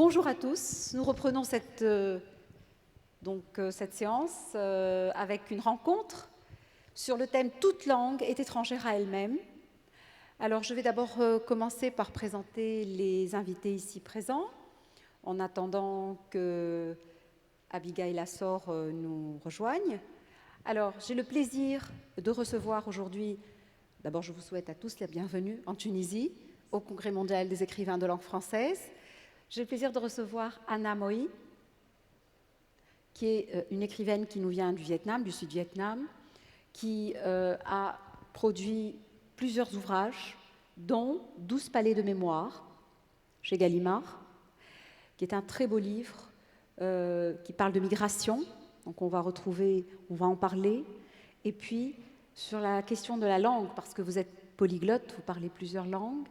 Bonjour à tous, nous reprenons cette séance avec une rencontre sur le thème « Toute langue est étrangère à elle-même ». Alors je vais d'abord commencer par présenter les invités ici présents, en attendant que Abigail Assor nous rejoigne. Alors j'ai le plaisir de recevoir aujourd'hui, d'abord je vous souhaite à tous la bienvenue en Tunisie, au Congrès mondial des écrivains de langue française. J'ai le plaisir de recevoir Anna Moi, qui est une écrivaine qui nous vient du Vietnam, du Sud-Vietnam, qui a produit plusieurs ouvrages, dont 12 palais de mémoire, chez Gallimard, qui est un très beau livre qui parle de migration, donc on va en parler, et puis sur la question de la langue, parce que vous êtes polyglotte, vous parlez plusieurs langues.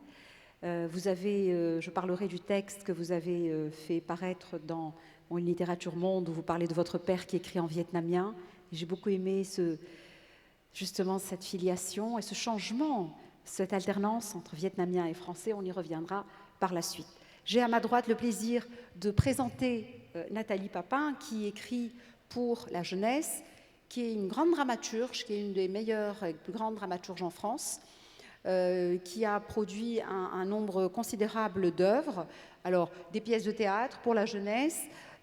Je parlerai du texte que vous avez fait paraître dans Une littérature monde, où vous parlez de votre père qui écrit en vietnamien. J'ai beaucoup aimé justement cette filiation et ce changement, cette alternance entre vietnamien et français. On y reviendra par la suite. J'ai à ma droite le plaisir de présenter Nathalie Papin, qui écrit pour la jeunesse, qui est une grande dramaturge, qui est une des meilleures et plus grandes dramaturges en France, qui a produit un nombre considérable d'œuvres, alors des pièces de théâtre pour la jeunesse,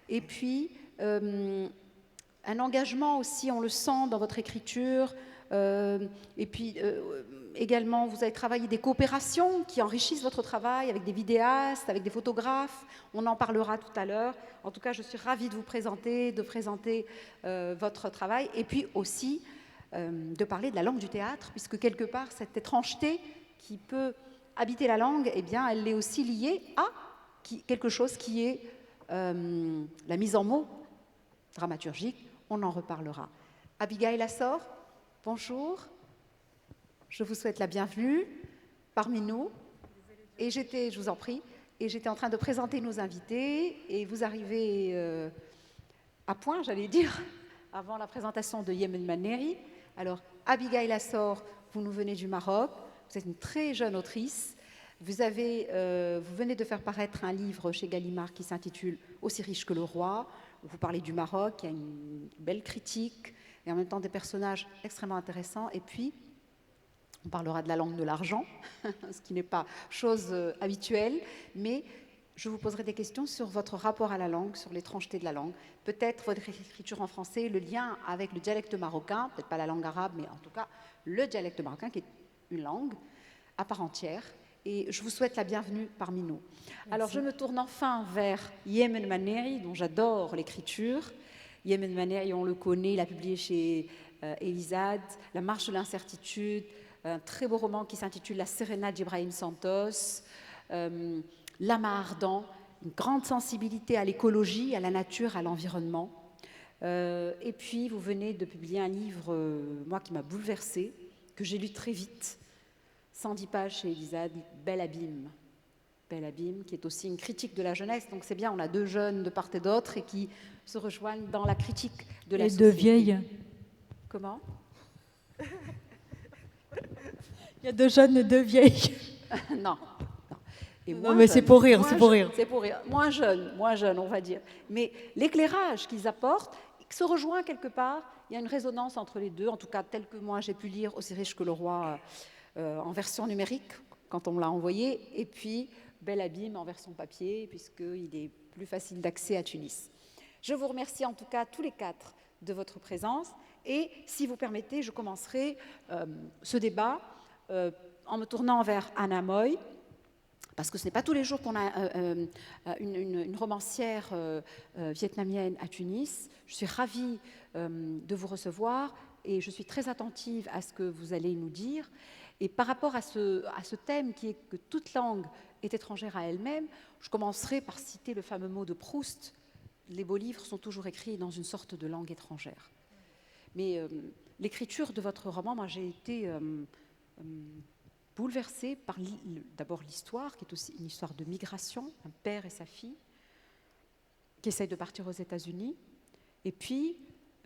et puis un engagement aussi, on le sent dans votre écriture, et puis également vous avez travaillé des coopérations qui enrichissent votre travail avec des vidéastes, avec des photographes, on en parlera tout à l'heure. En tout cas, je suis ravie de vous présenter, votre travail, et puis aussi de parler de la langue du théâtre, puisque quelque part, cette étrangeté qui peut habiter la langue, eh bien, elle est aussi liée à quelque chose qui est la mise en mots dramaturgique. On en reparlera. Abigail Assor, bonjour. Je vous souhaite la bienvenue parmi nous. Et je vous en prie, et j'étais en train de présenter nos invités, et vous arrivez à point, j'allais dire, avant la présentation de Yemen Maneri. Alors, Abigail Assor, vous nous venez du Maroc, vous êtes une très jeune autrice. Vous venez de faire paraître un livre chez Gallimard qui s'intitule « Aussi riche que le roi », où vous parlez du Maroc, il y a une belle critique, et en même temps des personnages extrêmement intéressants. Et puis, on parlera de la langue de l'argent, ce qui n'est pas chose habituelle, mais je vous poserai des questions sur votre rapport à la langue, sur l'étrangeté de la langue, peut-être votre écriture en français, le lien avec le dialecte marocain, peut-être pas la langue arabe, mais en tout cas le dialecte marocain, qui est une langue à part entière. Et je vous souhaite la bienvenue parmi nous. Merci. Alors je me tourne enfin vers Yemen Maneri, dont j'adore l'écriture. Yemen Maneri, on le connaît, il a publié chez Elisade, La marche de l'incertitude, un très beau roman qui s'intitule La Sérénade d'Ibrahim Santos, L'âme ardent, une grande sensibilité à l'écologie, à la nature, à l'environnement. Et puis, vous venez de publier un livre, moi, qui m'a bouleversée, que j'ai lu très vite, 110 pages chez Elisade, Bel abîme. Bel abîme, qui est aussi une critique de la jeunesse. Donc c'est bien, on a deux jeunes de part et d'autre et qui se rejoignent dans la critique de la société. Et deux vieilles. Comment ? Il y a deux jeunes et deux vieilles. Non. Et non, mais c'est pour rire, c'est pour rire. C'est pour rire. Moins jeune, on va dire. Mais l'éclairage qu'ils apportent se rejoint quelque part. Il y a une résonance entre les deux, en tout cas tel que moi j'ai pu lire Aussi riche que le roi en version numérique, quand on me l'a envoyé, et puis Bel abîme en version papier, puisqu'il est plus facile d'accès à Tunis. Je vous remercie en tout cas tous les quatre de votre présence, et si vous permettez, je commencerai ce débat en me tournant vers Anna Moi, parce que ce n'est pas tous les jours qu'on a une romancière vietnamienne à Tunis. Je suis ravie de vous recevoir et je suis très attentive à ce que vous allez nous dire. Et par rapport à ce thème qui est que toute langue est étrangère à elle-même, je commencerai par citer le fameux mot de Proust. Les beaux livres sont toujours écrits dans une sorte de langue étrangère. Mais l'écriture de votre roman, moi j'ai été bouleversée par d'abord l'histoire, qui est aussi une histoire de migration, un père et sa fille qui essayent de partir aux États-Unis. Et puis,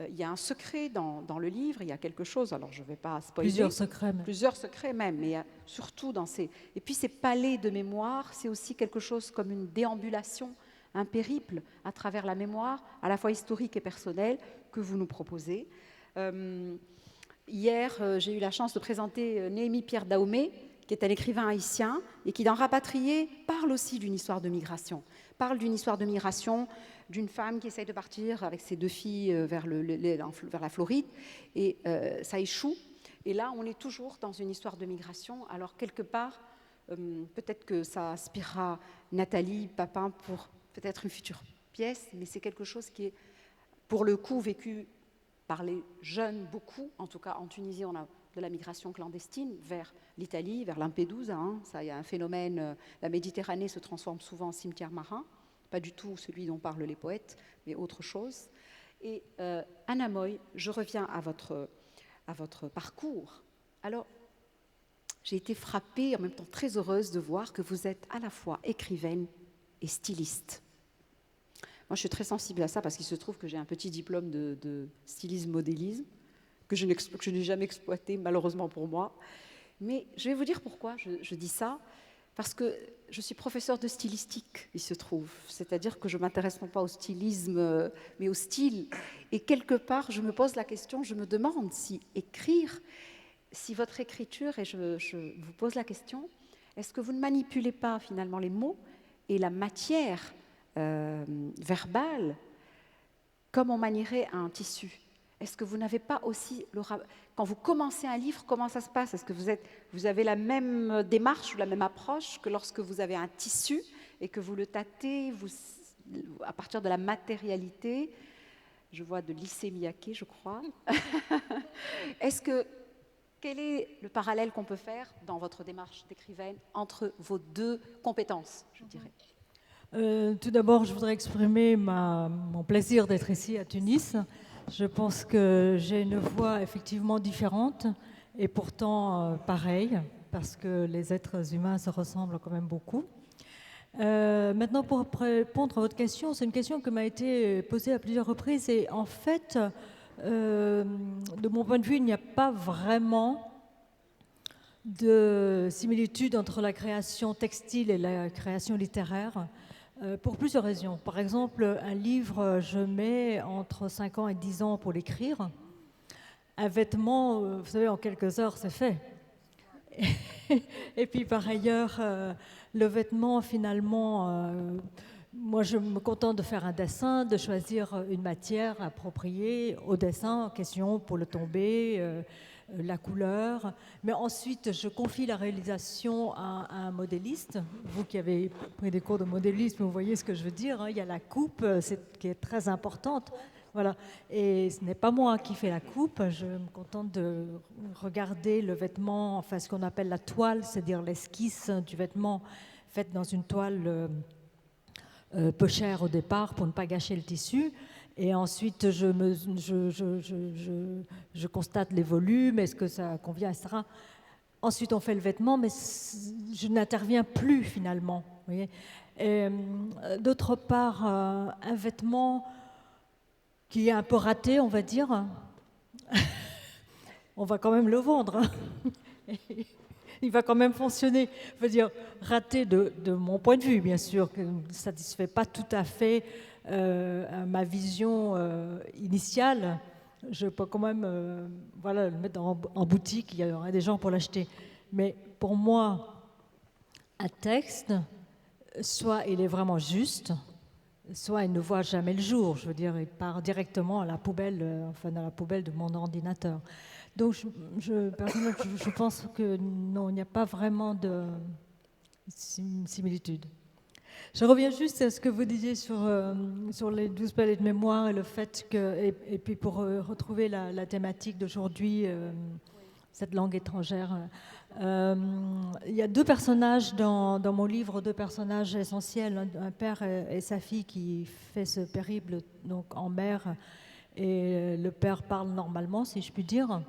il y a un secret dans le livre, il y a quelque chose, alors je ne vais pas spoiler. Plusieurs secrets même, mais surtout dans ces... Et puis ces palais de mémoire, c'est aussi quelque chose comme une déambulation un périple à travers la mémoire, à la fois historique et personnelle, que vous nous proposez. Hier, j'ai eu la chance de présenter Néhémie Pierre Dahomey, qui est un écrivain haïtien et qui, dans Rapatrié, parle aussi d'une histoire de migration. Parle d'une histoire de migration d'une femme qui essaye de partir avec ses 2 filles vers la Floride, et ça échoue. Et là, on est toujours dans une histoire de migration. Alors, quelque part, peut-être que ça inspirera Nathalie Papin pour peut-être une future pièce, mais c'est quelque chose qui est, pour le coup, vécu par les jeunes beaucoup. En tout cas, en Tunisie, on a de la migration clandestine vers l'Italie, vers Lampedusa. Ça, il y a un phénomène, la Méditerranée se transforme souvent en cimetière marin, pas du tout celui dont parlent les poètes, mais autre chose. Et Anna Moy, je reviens à votre parcours. Alors, j'ai été frappée, en même temps très heureuse de voir que vous êtes à la fois écrivaine et styliste. Moi, je suis très sensible à ça parce qu'il se trouve que j'ai un petit diplôme de stylisme-modélisme que je n'ai jamais exploité, malheureusement pour moi. Mais je vais vous dire pourquoi je dis ça. Parce que je suis professeure de stylistique, il se trouve. C'est-à-dire que je ne m'intéresse non pas au stylisme, mais au style. Et quelque part, je me pose la question, je me demande si écrire, si votre écriture, et je vous pose la question, est-ce que vous ne manipulez pas finalement les mots et la matière verbale comme on manierait un tissu? Est-ce que vous n'avez pas aussi, quand vous commencez un livre, comment ça se passe? Est-ce que vous avez la même démarche ou la même approche que lorsque vous avez un tissu et que vous le tâtez à partir de la matérialité? Je vois de Lycée Miyake, je crois. Quel est le parallèle qu'on peut faire dans votre démarche d'écrivaine entre vos 2 compétences, je dirais? Tout d'abord, je voudrais exprimer mon plaisir d'être ici à Tunis. Je pense que j'ai une voix effectivement différente et pourtant pareille, parce que les êtres humains se ressemblent quand même beaucoup. Maintenant, pour répondre à votre question, c'est une question qui m'a été posée à plusieurs reprises et en fait, de mon point de vue, il n'y a pas vraiment de similitude entre la création textile et la création littéraire. Pour plusieurs raisons. Par exemple, un livre, je mets entre 5 ans et 10 ans pour l'écrire. Un vêtement, vous savez, en quelques heures, c'est fait. Et puis par ailleurs, le vêtement, finalement, moi je me contente de faire un dessin, de choisir une matière appropriée au dessin en question pour le tomber, la couleur, mais ensuite je confie la réalisation à un modéliste. Vous qui avez pris des cours de modélisme, vous voyez ce que je veux dire, il y a la coupe qui est très importante, voilà. Et ce n'est pas moi qui fais la coupe, je me contente de regarder le vêtement, enfin ce qu'on appelle la toile, c'est-à-dire l'esquisse du vêtement faite dans une toile peu chère au départ pour ne pas gâcher le tissu. Et ensuite, je constate les volumes, est-ce que ça convient, etc. Ensuite, on fait le vêtement, mais je n'interviens plus finalement. Vous voyez. D'autre part, un vêtement qui est un peu raté, on va dire, on va quand même le vendre. Il va quand même fonctionner. Je veux dire, raté de mon point de vue, bien sûr, que ne satisfait pas tout à fait ma vision initiale. Je peux quand même le mettre en boutique, il y aura des gens pour l'acheter. Mais pour moi, un texte, soit il est vraiment juste, soit il ne voit jamais le jour. Je veux dire, il part directement à la poubelle, dans la poubelle de mon ordinateur. Donc, personnellement, je pense que non, il n'y a pas vraiment de similitude. Je reviens juste à ce que vous disiez sur les 12 paliers de mémoire et le fait que, et puis pour retrouver la thématique d'aujourd'hui, cette langue étrangère. Il y a 2 personnages dans mon livre, 2 personnages essentiels, un père et sa fille qui fait ce périple donc en mer, et le père parle normalement, si je puis dire,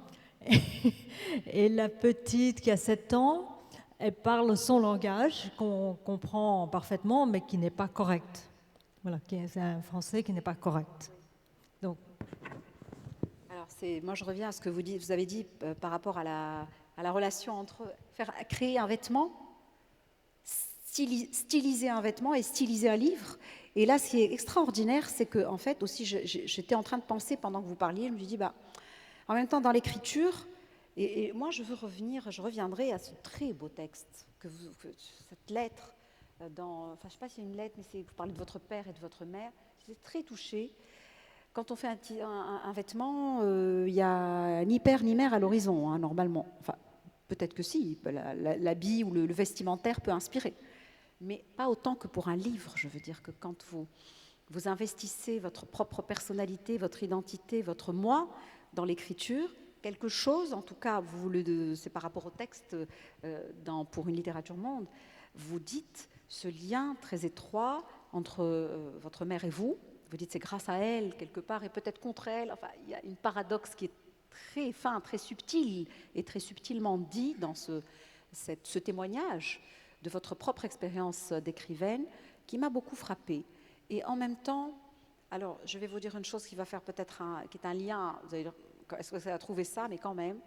et la petite qui a 7 ans, elle parle son langage qu'on comprend parfaitement, mais qui n'est pas correct. Voilà, c'est un français qui n'est pas correct. Donc. Alors, moi, je reviens à ce que vous avez dit par rapport à la relation entre créer un vêtement. styliser un vêtement et styliser un livre. Et là, ce qui est extraordinaire, c'est que, en fait, aussi, j'étais en train de penser pendant que vous parliez, je me suis dit, en même temps, dans l'écriture, et moi, je reviendrai à ce très beau texte, cette lettre, enfin, je ne sais pas s'il y a une lettre, mais vous parlez de votre père et de votre mère, j'étais très touchée. Quand on fait un vêtement, il n'y a ni père ni mère à l'horizon, hein, normalement. Enfin, peut-être que si, l'habit ou le vestimentaire peut inspirer. Mais pas autant que pour un livre. Je veux dire que quand vous investissez votre propre personnalité, votre identité, votre moi dans l'écriture, quelque chose, en tout cas, c'est par rapport au texte pour une littérature monde, vous dites ce lien très étroit entre votre mère et vous. Vous dites c'est grâce à elle, quelque part, et peut-être contre elle. Enfin, il y a une paradoxe qui est très fin, très subtil, et très subtilement dit dans ce témoignage de votre propre expérience d'écrivaine, qui m'a beaucoup frappée. Et en même temps, alors je vais vous dire une chose qui va faire peut-être qui est un lien, vous allez dire, est-ce que vous avez trouvé ça, mais quand même,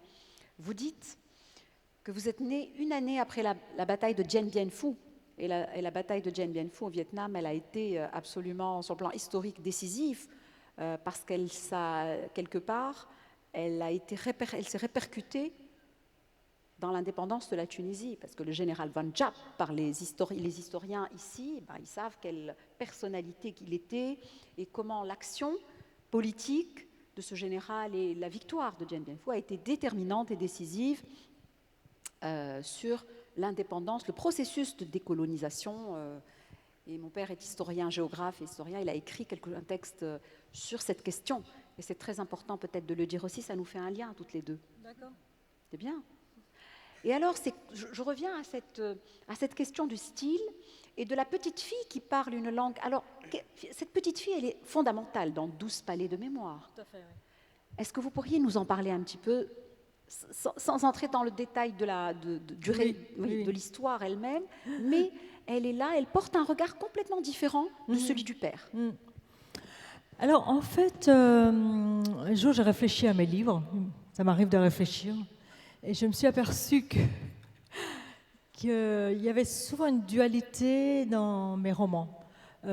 vous dites que vous êtes né une année après la bataille de Dien Bien Phu. Et la bataille de Dien Bien Phu au Vietnam, elle a été absolument, sur le plan historique, décisive, parce quelque part, elle s'est répercutée dans l'indépendance de la Tunisie, parce que le général Van Giap, par les historiens ici, ils savent quelle personnalité qu'il était et comment l'action politique de ce général et la victoire de Dien Bien Phu a été déterminante et décisive sur l'indépendance, le processus de décolonisation. Et mon père est historien, géographe et historien, il a écrit un texte sur cette question. Et c'est très important peut-être de le dire aussi, ça nous fait un lien toutes les deux. D'accord. C'est bien. Et alors, je reviens à cette question du style et de la petite fille qui parle une langue. Alors, cette petite fille, elle est fondamentale dans 12 palais de mémoire. Tout à fait, oui. Est-ce que vous pourriez nous en parler un petit peu, sans entrer dans le détail de l'histoire elle-même, mais elle est là, elle porte un regard complètement différent de celui du père. Alors, en fait, un jour, j'ai réfléchi à mes livres. Ça m'arrive de réfléchir. Et je me suis aperçue qu'il y avait souvent une dualité dans mes romans. Il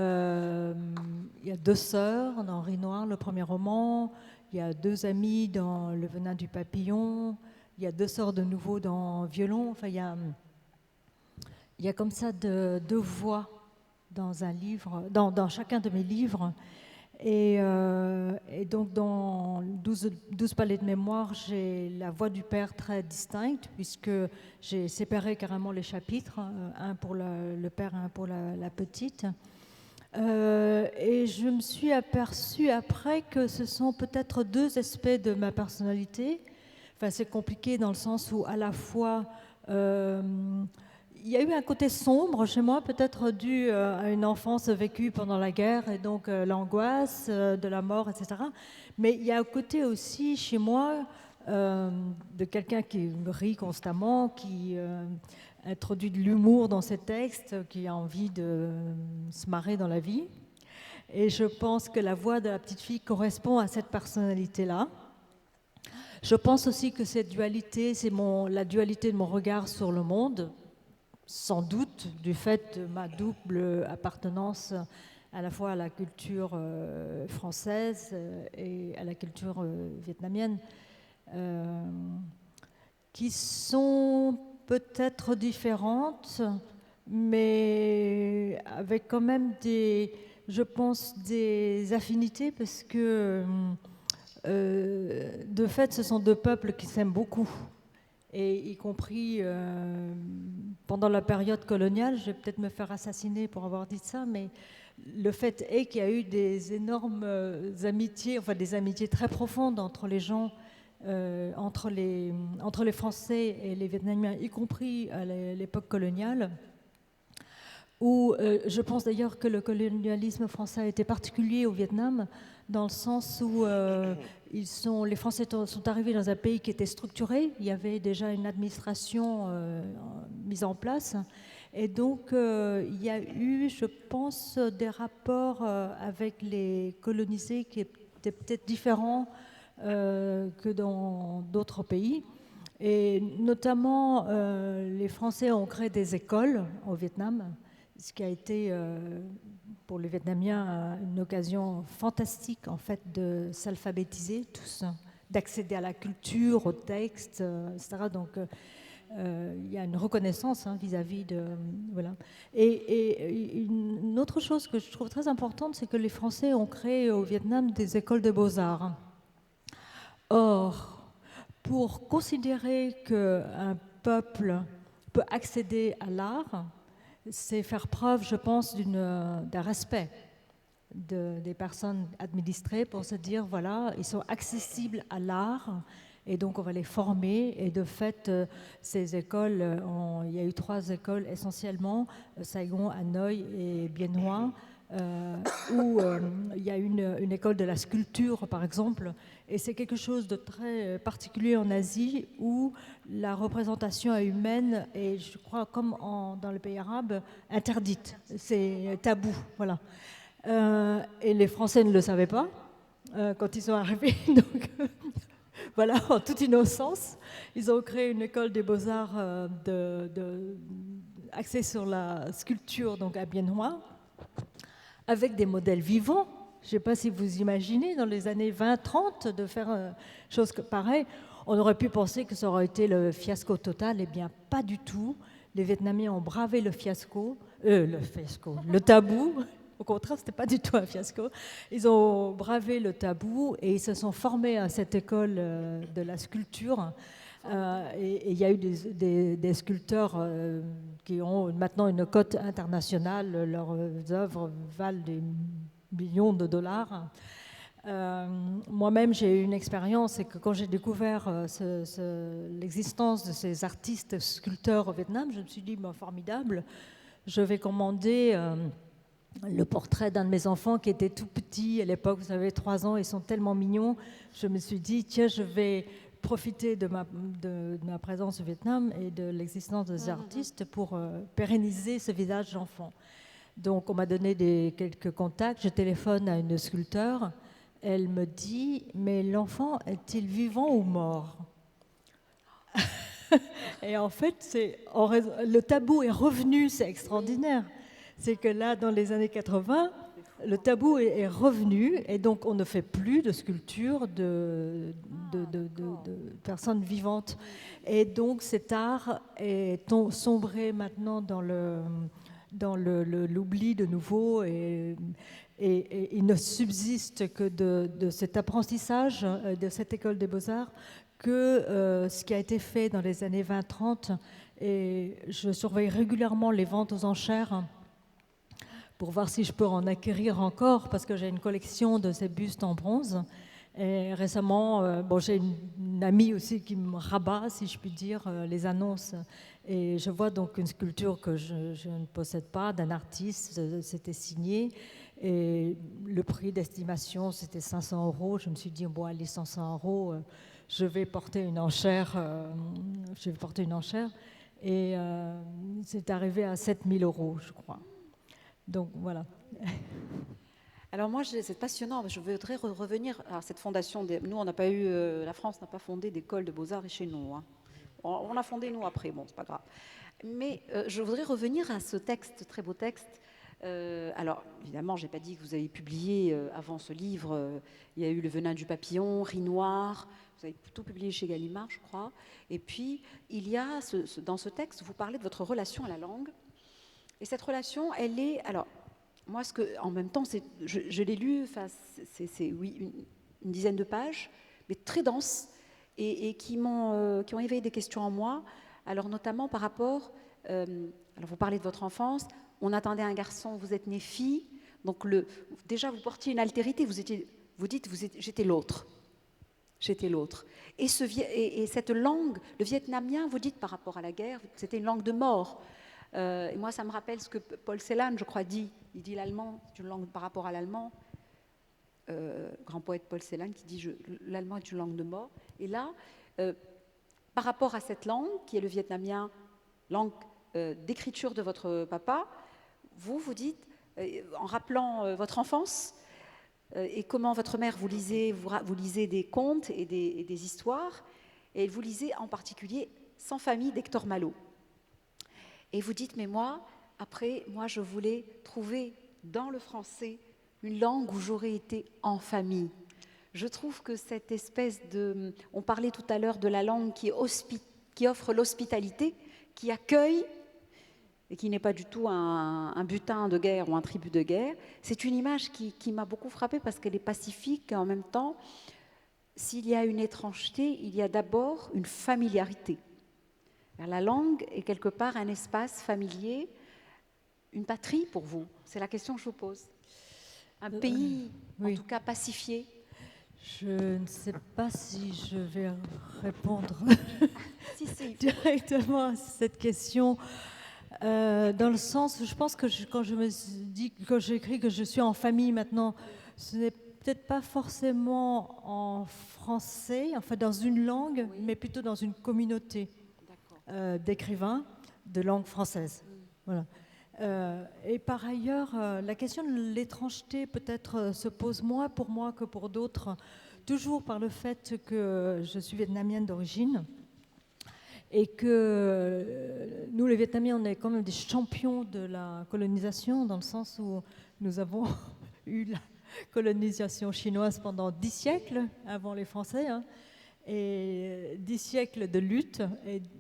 y a deux sœurs dans Henri Noir, le premier roman. Il y a deux amis dans Le Venin du Papillon. Il y a deux sœurs de nouveau dans Violon. Enfin, il y a comme ça deux voix dans un livre, dans chacun de mes livres. Et donc, dans 12 palais de mémoire, j'ai la voix du père très distincte, puisque j'ai séparé carrément les chapitres, un pour le père et un pour la petite. Et je me suis aperçue après que ce sont peut-être deux aspects de ma personnalité. Enfin, c'est compliqué dans le sens où, à la fois, il y a eu un côté sombre chez moi, peut-être dû à une enfance vécue pendant la guerre et donc l'angoisse de la mort, etc. Mais il y a un côté aussi chez moi de quelqu'un qui rit constamment, qui introduit de l'humour dans ses textes, qui a envie de se marrer dans la vie. Et je pense que la voix de la petite fille correspond à cette personnalité-là. Je pense aussi que cette dualité, c'est la dualité de mon regard sur le monde, sans doute du fait de ma double appartenance à la fois à la culture française et à la culture vietnamienne, qui sont peut-être différentes, mais avec quand même je pense, des affinités, parce que de fait, ce sont deux peuples qui s'aiment beaucoup. Et y compris pendant la période coloniale, je vais peut-être me faire assassiner pour avoir dit ça, mais le fait est qu'il y a eu des énormes amitiés, enfin des amitiés très profondes entre les gens, entre les Français et les Vietnamiens, y compris à l'époque coloniale, où je pense d'ailleurs que le colonialisme français a été particulier au Vietnam, dans le sens où les Français sont arrivés dans un pays qui était structuré, il y avait déjà une administration mise en place, et donc il y a eu, je pense, des rapports avec les colonisés qui étaient peut-être différents que dans d'autres pays. Et notamment, les Français ont créé des écoles au Vietnam, ce qui a été pour les Vietnamiens une occasion fantastique en fait de s'alphabétiser tous, d'accéder à la culture, aux textes, etc. Donc il y a une reconnaissance vis-à-vis de voilà. Et une autre chose que je trouve très importante, c'est que les Français ont créé au Vietnam des écoles de beaux-arts. Or, pour considérer qu'un peuple peut accéder à l'art, c'est faire preuve, je pense, d'un respect des personnes administrées pour se dire, voilà, ils sont accessibles à l'art et donc on va les former. Et de fait, ces écoles, il y a eu 3 écoles essentiellement, Saigon, Hanoï et Bien Hoa, où il y a une école de la sculpture, par exemple, et c'est quelque chose de très particulier en Asie, où la représentation humaine est, je crois, comme dans les pays arabes, interdite. C'est tabou, voilà. Et les Français ne le savaient pas quand ils sont arrivés, donc voilà, en toute innocence, ils ont créé une école des beaux-arts axée sur la sculpture, donc à Bien Hoa, avec des modèles vivants. Je ne sais pas si vous imaginez, dans les années 20-30, de faire chose pareille. On aurait pu penser que ça aurait été le fiasco total. Eh bien, pas du tout. Les Vietnamiens ont bravé le tabou. Au contraire, ce n'était pas du tout un fiasco. Ils ont bravé le tabou et ils se sont formés à cette école de la sculpture. Et il y a eu des sculpteurs qui ont maintenant une cote internationale. Leurs œuvres valent des millions de dollars. Moi-même, j'ai eu une expérience, c'est que quand j'ai découvert l'existence de ces artistes sculpteurs au Vietnam, je me suis dit, formidable, je vais commander le portrait d'un de mes enfants qui était tout petit à l'époque, vous savez, 3 ans, ils sont tellement mignons. Je me suis dit, tiens, je vais profiter de ma présence au Vietnam et de l'existence de ces artistes pour pérenniser ce visage d'enfant. Donc, on m'a donné quelques contacts. Je téléphone à une sculpteur. Elle me dit, mais l'enfant est-il vivant ou mort? Et en fait, le tabou est revenu, c'est extraordinaire. C'est que là, dans les années 80, le tabou est revenu et donc on ne fait plus de sculpture de personnes vivantes. Et donc cet art est sombré maintenant dans l'oubli de nouveau et il ne subsiste que de cet apprentissage de cette école des beaux-arts que ce qui a été fait dans les années 20-30. Et je surveille régulièrement les ventes aux enchères pour voir si je peux en acquérir encore, parce que j'ai une collection de ces bustes en bronze. Et récemment, j'ai une amie aussi qui me rabat, si je puis dire, les annonces. Et je vois donc une sculpture que je ne possède pas, d'un artiste, c'était signé. Et le prix d'estimation, c'était 500 €. Je me suis dit, bon, allez, 500 €, je vais porter une enchère. Et c'est arrivé à 7 000 €, je crois. Donc voilà. Alors moi, c'est passionnant. Je voudrais revenir à cette fondation. Nous, on n'a pas eu, la France n'a pas fondé d'école de beaux-arts chez nous. On l'a fondé nous après. Bon, c'est pas grave. Mais je voudrais revenir à ce texte, très beau texte. Alors évidemment, j'ai pas dit que vous avez publié avant ce livre. Il y a eu Le Venin du papillon, Riz noir. Vous avez tout publié chez Gallimard, je crois. Et puis il y a dans ce texte, vous parlez de votre relation à la langue. Et cette relation, elle est... Alors, moi, en même temps, je l'ai lu, c'est oui, une dizaine de pages, mais très dense, et qui ont éveillé des questions en moi. Alors, notamment par rapport... alors, vous parlez de votre enfance. On attendait un garçon, vous êtes née fille. Donc, déjà, vous portiez une altérité. Vous dites, j'étais l'autre. J'étais l'autre. Et cette langue, le vietnamien, vous dites par rapport à la guerre, c'était une langue de mort. Et moi, ça me rappelle ce que Paul Celan, je crois, dit. Il dit l'allemand, c'est une langue par rapport à l'allemand. Grand poète Paul Celan qui dit l'allemand est une langue de mort. Et là, par rapport à cette langue, qui est le vietnamien, langue d'écriture de votre papa, vous dites, en rappelant votre enfance, et comment votre mère vous lisait des contes et des histoires, Et vous lisez en particulier Sans famille d'Hector Malot. Et vous dites, mais moi, je voulais trouver dans le français une langue où j'aurais été en famille. Je trouve que cette espèce de... On parlait tout à l'heure de la langue qui offre l'hospitalité, qui accueille, et qui n'est pas du tout un butin de guerre ou un tribut de guerre. C'est une image qui m'a beaucoup frappée parce qu'elle est pacifique et en même temps, s'il y a une étrangeté, il y a d'abord une familiarité. La langue est quelque part un espace familier, une patrie pour vous. C'est la question que je vous pose. Un pays, oui. en tout cas pacifié. Je ne sais pas si je vais répondre Si. directement à cette question. Dans le sens, je pense que quand j'écris que je suis en famille maintenant, ce n'est peut-être pas forcément en français, enfin dans une langue, oui, mais plutôt dans une communauté d'écrivains de langue française. Voilà. Et par ailleurs, la question de l'étrangeté peut-être se pose moins pour moi que pour d'autres, toujours par le fait que je suis vietnamienne d'origine et que nous, les Vietnamiens, on est quand même des champions de la colonisation, dans le sens où nous avons eu la colonisation chinoise pendant 10 siècles avant les Français, hein, et 10 siècles de lutte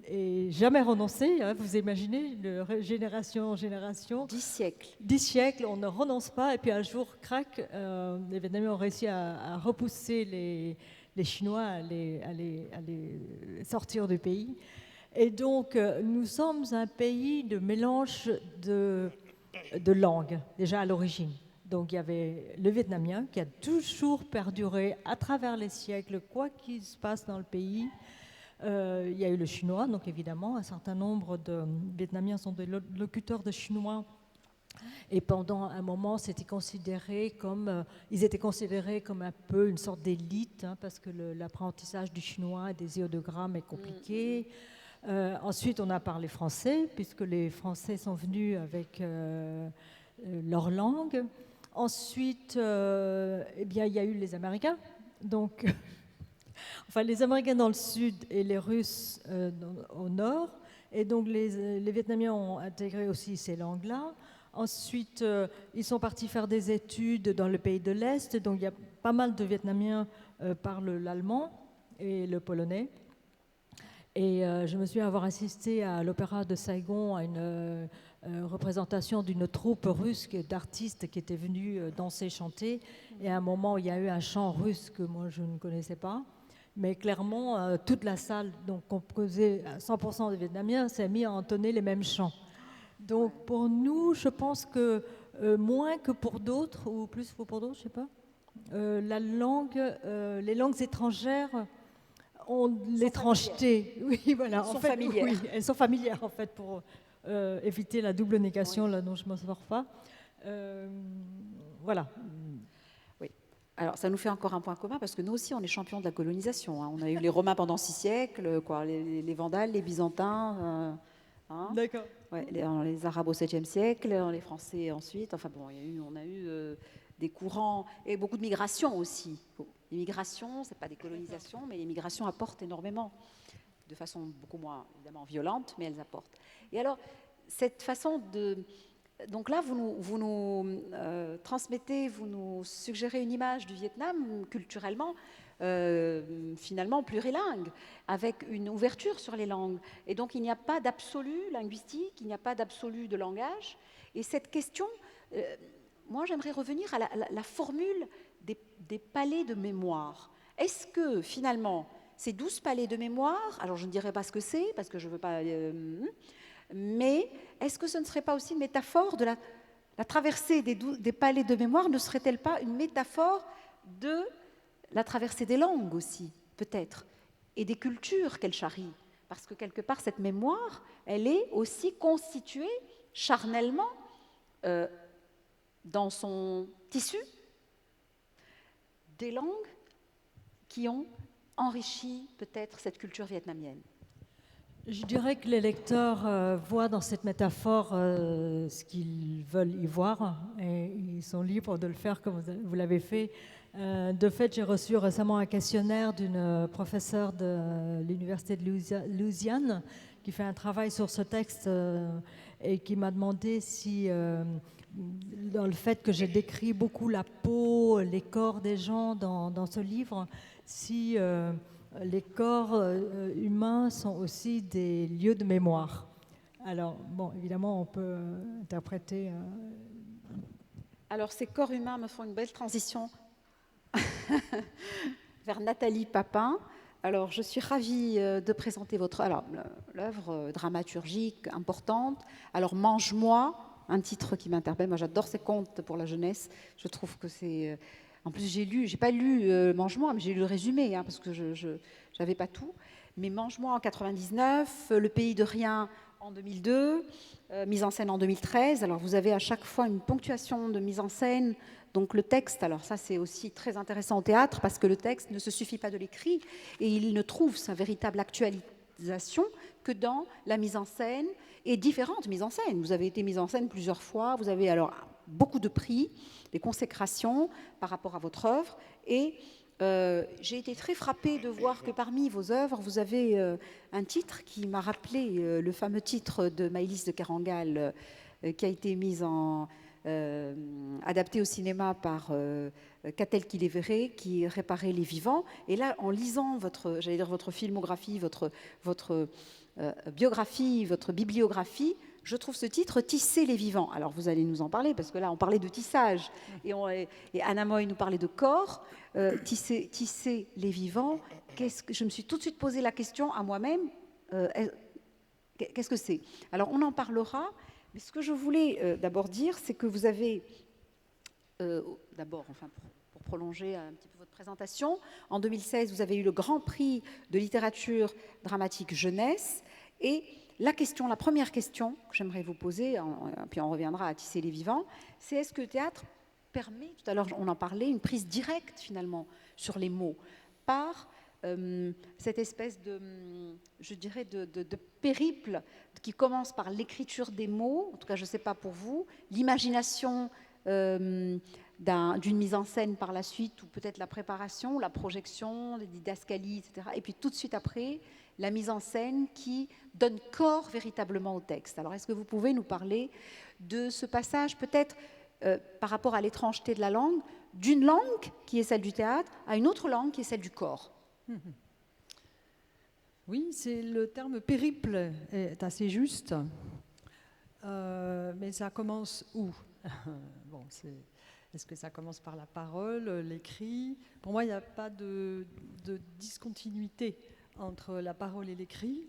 et jamais renoncé, hein, vous imaginez, de génération en génération. 10 siècles. 10 siècles, on ne renonce pas, et puis un jour, crac, les Vietnamiens ont réussi à repousser les Chinois à les sortir du pays. Et donc, nous sommes un pays de mélange de langues, déjà à l'origine. Donc, il y avait le vietnamien qui a toujours perduré à travers les siècles, quoi qu'il se passe dans le pays. Il y a eu le chinois, donc évidemment, un certain nombre de Vietnamiens sont des locuteurs de chinois. Et pendant un moment, ils étaient considérés comme un peu une sorte d'élite, hein, parce que l'apprentissage du chinois et des idéogrammes est compliqué. Ensuite, on a parlé français, puisque les Français sont venus avec leur langue. Ensuite, il y a eu les Américains. Donc, enfin, les Américains dans le sud et les Russes au nord. Et donc, les Vietnamiens ont intégré aussi ces langues-là. Ensuite, ils sont partis faire des études dans le pays de l'Est. Donc, il y a pas mal de Vietnamiens parlent l'allemand et le polonais. Et je me souviens avoir assisté à l'Opéra de Saigon à une représentation d'une troupe russe d'artistes qui étaient venus danser, chanter. Et à un moment, il y a eu un chant russe que moi, je ne connaissais pas. Mais clairement, toute la salle, donc composée à 100% de Vietnamiens, s'est mise à entonner les mêmes chants. Donc pour nous, je pense que moins que pour d'autres, ou plus que pour d'autres, je ne sais pas, les langues étrangères ont l'étrangeté. Oui, voilà. Elles sont familières. Oui, elles sont familières en fait pour éviter la double négation, oui, là dont je ne m'en sors pas. Voilà. Oui. Alors, ça nous fait encore un point commun parce que nous aussi, on est champions de la colonisation. Hein. On a eu les Romains pendant 6 siècles, les Vandales, les Byzantins. Hein. D'accord. Ouais, les Arabes au 7e siècle, les Français ensuite. Enfin bon, on a eu des courants et beaucoup de migrations aussi. Les migrations, ce n'est pas des colonisations, mais les migrations apportent énormément, de façon beaucoup moins évidemment violente, mais elles apportent. Et alors, cette façon de... Donc là, vous nous transmettez, vous nous suggérez une image du Vietnam culturellement, finalement plurilingue, avec une ouverture sur les langues. Et donc, il n'y a pas d'absolu linguistique, il n'y a pas d'absolu de langage. Et cette question, moi, j'aimerais revenir à la formule des palais de mémoire. Est-ce que, finalement, ces 12 palais de mémoire, alors je ne dirais pas ce que c'est, parce que je ne veux pas... mais est-ce que ce ne serait pas aussi une métaphore de la traversée des palais de mémoire, ne serait-elle pas une métaphore de la traversée des langues aussi, peut-être, et des cultures qu'elle charrie? Parce que quelque part, cette mémoire, elle est aussi constituée charnellement dans son tissu des langues qui ont enrichi peut-être cette culture vietnamienne. Je dirais que les lecteurs voient dans cette métaphore ce qu'ils veulent y voir et ils sont libres de le faire comme vous l'avez fait. De fait, j'ai reçu récemment un questionnaire d'une professeure de l'Université de Louisiane qui fait un travail sur ce texte et qui m'a demandé si, dans le fait que j'ai décrit beaucoup la peau, les corps des gens dans ce livre, si les corps humains sont aussi des lieux de mémoire. Alors, bon, évidemment, on peut interpréter... Alors, ces corps humains me font une belle transition vers Nathalie Papin. Alors, je suis ravie de présenter l'œuvre dramaturgique importante. Alors, Mange-moi, un titre qui m'interpelle. Moi, j'adore ces contes pour la jeunesse. Je trouve que c'est... En plus, j'ai pas lu Mange-moi, mais j'ai lu le résumé, parce que je n'avais pas tout. Mais Mange-moi en 99, Le pays de rien en 2002, mise en scène en 2013. Alors, vous avez à chaque fois une ponctuation de mise en scène. Donc le texte, alors ça c'est aussi très intéressant au théâtre parce que le texte ne se suffit pas de l'écrit et il ne trouve sa véritable actualisation que dans la mise en scène et différentes mises en scène. Vous avez été mise en scène plusieurs fois, vous avez alors beaucoup de prix, des consécrations par rapport à votre œuvre et j'ai été très frappée de voir que parmi vos œuvres, vous avez un titre qui m'a rappelé le fameux titre de Maëlys de Kerangal qui a été mis en... adapté au cinéma par Catel Kiléveré, qui réparait les vivants. Et là, en lisant votre filmographie, votre biographie, votre bibliographie, je trouve ce titre Tisser les vivants. Alors vous allez nous en parler parce que là on parlait de tissage et Anna Moy nous parlait de corps. Tisser les vivants. Je me suis tout de suite posé la question à moi-même. Qu'est-ce que c'est? Alors on en parlera. Mais ce que je voulais d'abord dire, c'est que vous avez, d'abord, enfin, pour prolonger un petit peu votre présentation, en 2016, vous avez eu le Grand Prix de littérature dramatique jeunesse. Et la première question que j'aimerais vous poser, puis on reviendra à Tisser les vivants, c'est est-ce que le théâtre permet, tout à l'heure on en parlait, une prise directe finalement sur les mots, par cette espèce je dirais, de périple qui commence par l'écriture des mots, en tout cas je ne sais pas pour vous, l'imagination d'une mise en scène par la suite, ou peut-être la préparation, la projection, les didascalies, etc. Et puis tout de suite après, la mise en scène qui donne corps véritablement au texte. Alors est-ce que vous pouvez nous parler de ce passage peut-être par rapport à l'étrangeté de la langue, d'une langue qui est celle du théâtre à une autre langue qui est celle du corps? Oui, le terme périple est assez juste, mais ça commence où? Bon, est-ce que ça commence par la parole, l'écrit? Pour moi, il n'y a pas de discontinuité entre la parole et l'écrit.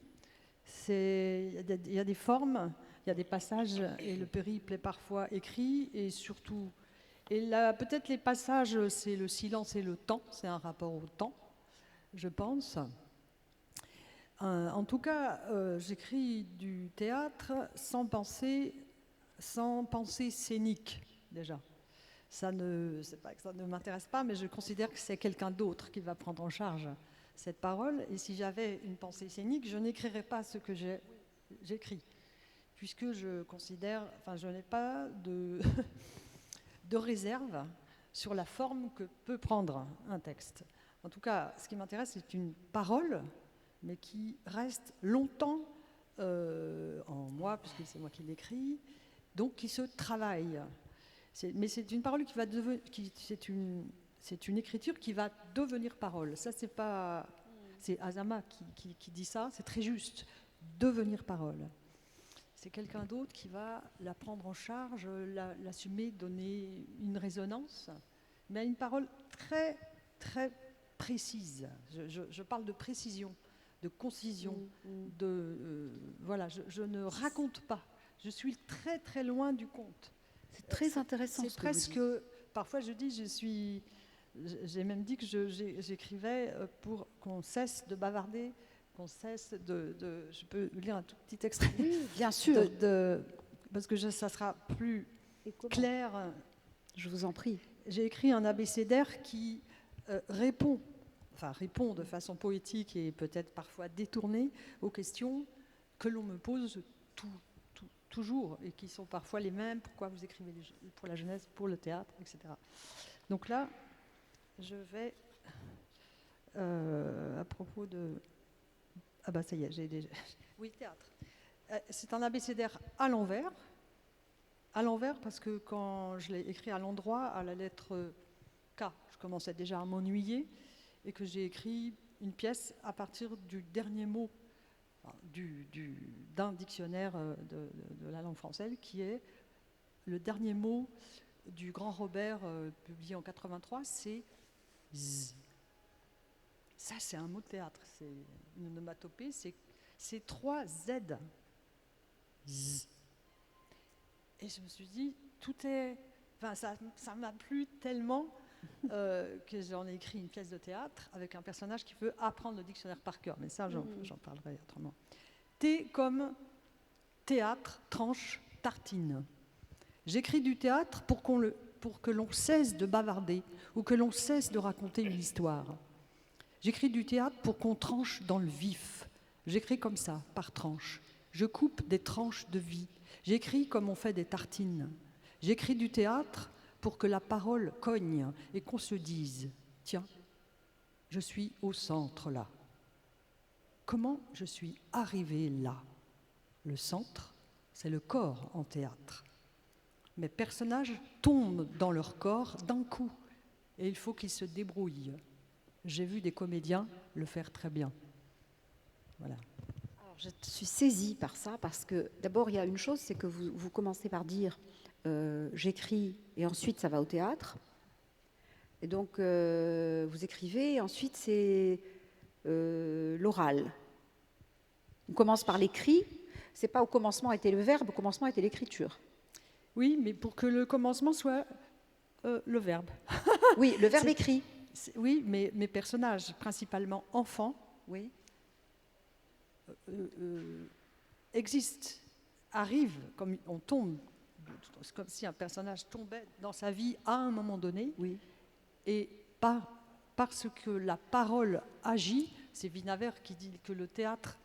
Il y a des formes, il y a des passages, et le périple est parfois écrit, et surtout... Et là, peut-être les passages, c'est le silence et le temps, c'est un rapport au temps, je pense. En tout cas, j'écris du théâtre sans pensée scénique, déjà. C'est pas que ça ne m'intéresse pas, mais je considère que c'est quelqu'un d'autre qui va prendre en charge cette parole. Et si j'avais une pensée scénique, je n'écrirais pas ce que j'écris, puisque je considère, enfin, je n'ai pas de réserve sur la forme que peut prendre un texte. En tout cas, ce qui m'intéresse, c'est une parole, mais qui reste longtemps en moi, puisque c'est moi qui l'écris, donc qui se travaille. Mais c'est une parole qui va devenir, c'est une écriture qui va devenir parole. Ça, c'est Azama qui dit ça. C'est très juste, devenir parole. C'est quelqu'un d'autre qui va la prendre en charge, l'assumer, donner une résonance, mais à une parole très, très précise. Je parle de précision, de concision, voilà, je ne raconte pas. Je suis très, très loin du conte. C'est très intéressant. C'est presque... Parfois, je dis, j'ai même dit que j'écrivais pour qu'on cesse de bavarder, qu'on cesse je peux lire un tout petit extrait? Oui, bien sûr. Parce que ça sera plus clair. Je vous en prie. J'ai écrit un abécédaire qui répond de façon poétique et peut-être parfois détournée aux questions que l'on me pose toujours et qui sont parfois les mêmes. Pourquoi vous écrivez pour la jeunesse, pour le théâtre, etc. Donc là, je vais, à propos de... Ah bah ça y est, j'ai déjà... Oui, théâtre. C'est un abécédaire à l'envers. À l'envers parce que quand je l'ai écrit à l'endroit, à la lettre K, je commençais déjà à m'ennuyer et que j'ai écrit une pièce à partir du dernier mot d'un dictionnaire de la langue française qui est le dernier mot du grand Robert publié en 83, c'est Z. Ça, c'est un mot de théâtre, c'est une onomatopée, c'est 3 Z. Z. Et je me suis dit, tout est... Enfin, ça m'a plu tellement que j'en ai écrit une pièce de théâtre avec un personnage qui veut apprendre le dictionnaire par cœur. Mais ça, j'en parlerai autrement. T comme théâtre, tranche, tartine. J'écris du théâtre pour que l'on cesse de bavarder ou que l'on cesse de raconter une histoire. J'écris du théâtre pour qu'on tranche dans le vif. J'écris comme ça, par tranche. Je coupe des tranches de vie. J'écris comme on fait des tartines. J'écris du théâtre pour que la parole cogne et qu'on se dise « Tiens, je suis au centre là. Comment je suis arrivée là ?» Le centre, c'est le corps en théâtre. Mes personnages tombent dans leur corps d'un coup et il faut qu'ils se débrouillent. J'ai vu des comédiens le faire très bien. Voilà. Alors, je suis saisie par ça parce que d'abord, il y a une chose, c'est que vous commencez par dire j'écris et ensuite ça va au théâtre. Et donc, vous écrivez et ensuite c'est l'oral. On commence par l'écrit. C'est pas au commencement était le verbe, au commencement était l'écriture. Oui, mais pour que le commencement soit le verbe. Oui, le verbe écrit. Oui, mais mes personnages, principalement enfants, Oui. Existent, arrivent, comme on tombe, c'est comme si un personnage tombait dans sa vie à un moment donné, Oui. et parce que la parole agit, c'est Vinaver qui dit que le théâtre,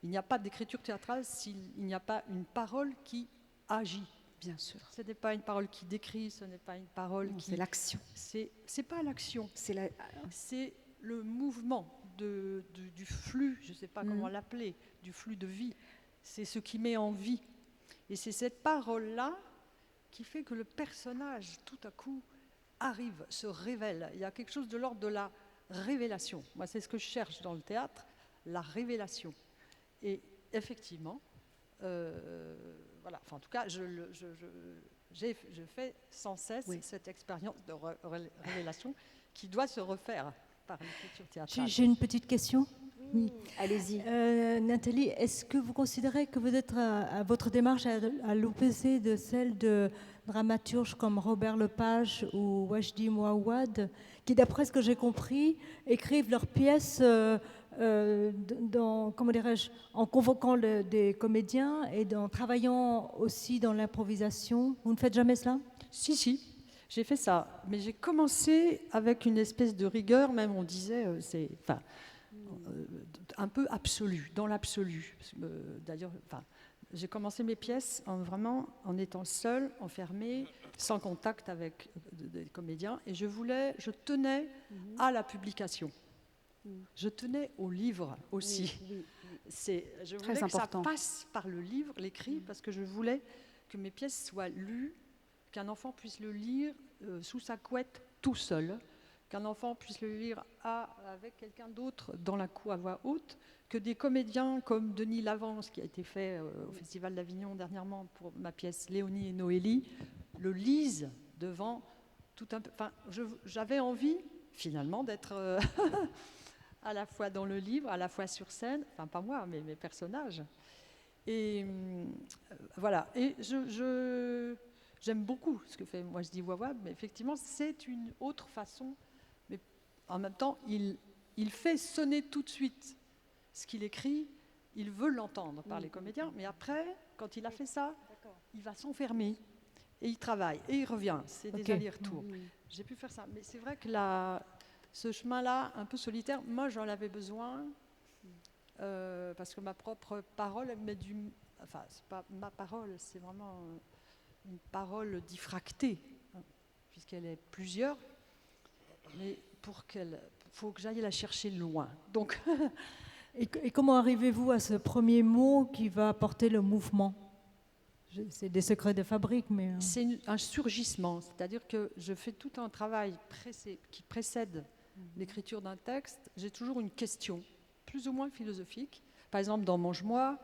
il n'y a pas d'écriture théâtrale s'il n'y a pas une parole qui agit. Bien sûr. Ce n'est pas une parole qui décrit, ce n'est pas une parole Non, qui... c'est l'action. C'est pas l'action, C'est c'est le mouvement du flux, je ne sais pas comment l'appeler, du flux de vie. C'est ce qui met en vie. Et c'est cette parole-là qui fait que le personnage, tout à coup, arrive, se révèle. Il y a quelque chose de l'ordre de la révélation. Moi, c'est ce que je cherche dans le théâtre, la révélation. Et effectivement, voilà. Enfin, en tout cas, je fais sans cesse cette expérience de révélation qui doit se refaire par l'écriture théâtrale. J'ai une petite question. Oui. Allez-y. Nathalie, est-ce que vous considérez que vous êtes à votre démarche à l'opposé de celle de dramaturges comme Robert Lepage ou Wajdi Mouawad, qui, d'après ce que j'ai compris, écrivent leurs pièces comment dirais-je, en convoquant des comédiens et en travaillant aussi dans l'improvisation? Vous ne faites jamais cela? Si, j'ai fait ça. Mais j'ai commencé avec une espèce de rigueur, même on disait, un peu absolue, dans l'absolu. D'ailleurs, j'ai commencé mes pièces vraiment en étant seule, enfermée, sans contact avec des comédiens, et je tenais à la publication. Je tenais au livre aussi. Je voulais que ça passe par le livre, l'écrit, parce que je voulais que mes pièces soient lues, qu'un enfant puisse le lire sous sa couette tout seul, qu'un enfant puisse le lire avec quelqu'un d'autre dans la cour à voix haute, que des comédiens comme Denis Lavance, qui a été fait au Festival d'Avignon dernièrement pour ma pièce Léonie et Noélie, le lisent devant tout un peu. Enfin, j'avais envie, finalement, d'être à la fois dans le livre, à la fois sur scène, enfin pas moi, mais mes personnages. Et voilà. Et j'aime beaucoup ce que fait Wajdi Mouawad, mais effectivement, c'est une autre façon. Mais en même temps, il fait sonner tout de suite ce qu'il écrit. Il veut l'entendre par les comédiens, mais après, quand il a fait ça, il va s'enfermer et il travaille et il revient. C'est des allers-retours. J'ai pu faire ça, mais c'est vrai que ce chemin-là, un peu solitaire, moi j'en avais besoin parce que ma propre parole, elle met enfin, c'est pas ma parole, c'est vraiment une parole diffractée, puisqu'elle est plusieurs. mais faut que j'aille la chercher loin. Donc, Et comment arrivez-vous à ce premier mot qui va apporter le mouvement? C'est des secrets de fabrique, mais... c'est un surgissement, c'est-à-dire que je fais tout un travail qui précède l'écriture d'un texte. J'ai toujours une question, plus ou moins philosophique. Par exemple, dans Mange-moi,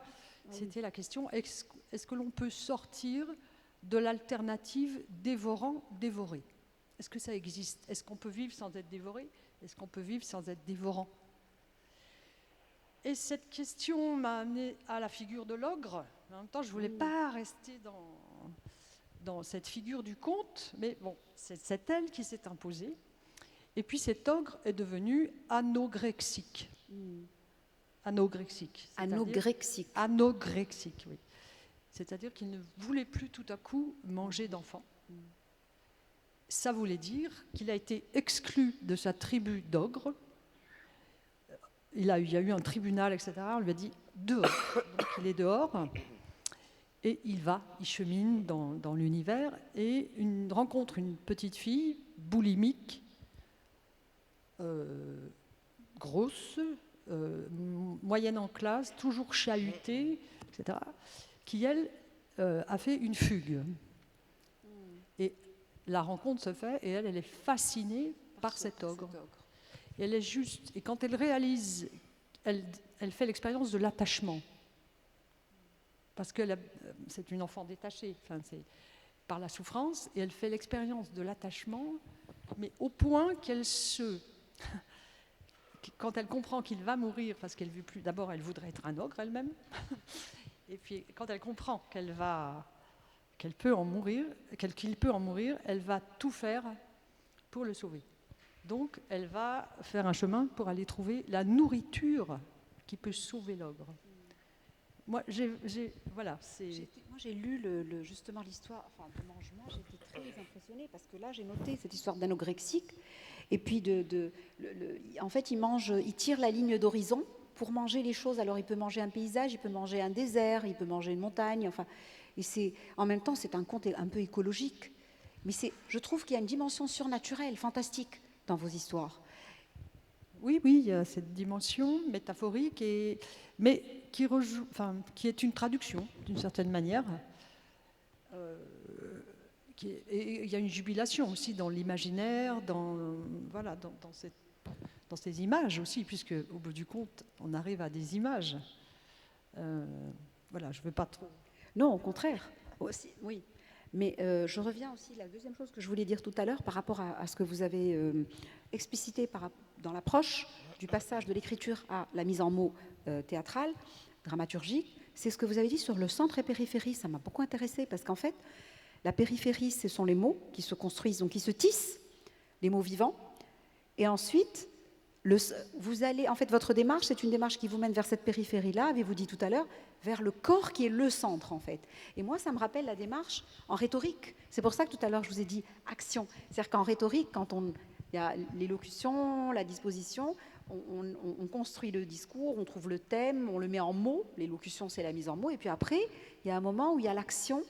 c'était la question, est-ce que l'on peut sortir de l'alternative dévorant-dévoré? Est-ce que ça existe? Est-ce qu'on peut vivre sans être dévoré? Est-ce qu'on peut vivre sans être dévorant? Et cette question m'a amené à la figure de l'ogre. En même temps, je ne voulais pas rester dans cette figure du conte, mais bon, c'est elle qui s'est imposée. Et puis cet ogre est devenu anogrexique. Anogrexique. Anogrexique. Anogrexique, oui. C'est-à-dire qu'il ne voulait plus tout à coup manger d'enfants. Ça voulait dire qu'il a été exclu de sa tribu d'ogres. Il y a eu un tribunal, etc. On lui a dit dehors. Donc il est dehors et il chemine dans l'univers et rencontre une petite fille boulimique, grosse, moyenne en classe, toujours chahutée, etc., qui, elle, a fait une fugue. Et la rencontre se fait et elle est fascinée par cet ogre. Et elle est juste. Et quand elle réalise, elle fait l'expérience de l'attachement. Parce que c'est une enfant détachée, enfin, c'est par la souffrance, et elle fait l'expérience de l'attachement, mais au point qu'elle quand elle comprend qu'il va mourir, parce qu'elle veut plus, d'abord elle voudrait être un ogre elle-même, et puis quand elle comprend qu'il peut en mourir, elle va tout faire pour le sauver. Donc elle va faire un chemin pour aller trouver la nourriture qui peut sauver l'ogre. Moi, j'ai lu justement l'histoire de Mange-moi, j'étais très impressionnée parce que là j'ai noté cette histoire d'anorexique et puis en fait il tire la ligne d'horizon pour manger les choses. Alors il peut manger un paysage, il peut manger un désert, il peut manger une montagne, et en même temps c'est un conte un peu écologique, mais je trouve qu'il y a une dimension surnaturelle, fantastique dans vos histoires. Oui, il y a cette dimension métaphorique, mais qui est une traduction, d'une certaine manière. Et il y a une jubilation aussi dans l'imaginaire, dans ces images aussi, puisque au bout du compte, on arrive à des images. Je ne veux pas trop... Non, au contraire. Aussi, oui. Mais je reviens aussi à la deuxième chose que je voulais dire tout à l'heure par rapport à ce que vous avez explicité dans l'approche du passage de l'écriture à la mise en mots théâtrale, dramaturgique. C'est ce que vous avez dit sur le centre et périphérie. Ça m'a beaucoup intéressée parce qu'en fait, la périphérie, ce sont les mots qui se construisent, donc qui se tissent, les mots vivants. Et ensuite, votre démarche, c'est une démarche qui vous mène vers cette périphérie-là, avez-vous dit tout à l'heure, vers le corps qui est le centre, en fait. Et moi, ça me rappelle la démarche en rhétorique. C'est pour ça que tout à l'heure, je vous ai dit action. C'est-à-dire qu'en rhétorique, quand il y a l'élocution, la disposition, on construit le discours, on trouve le thème, on le met en mots. L'élocution, c'est la mise en mots. Et puis après, il y a un moment où il y a l'action,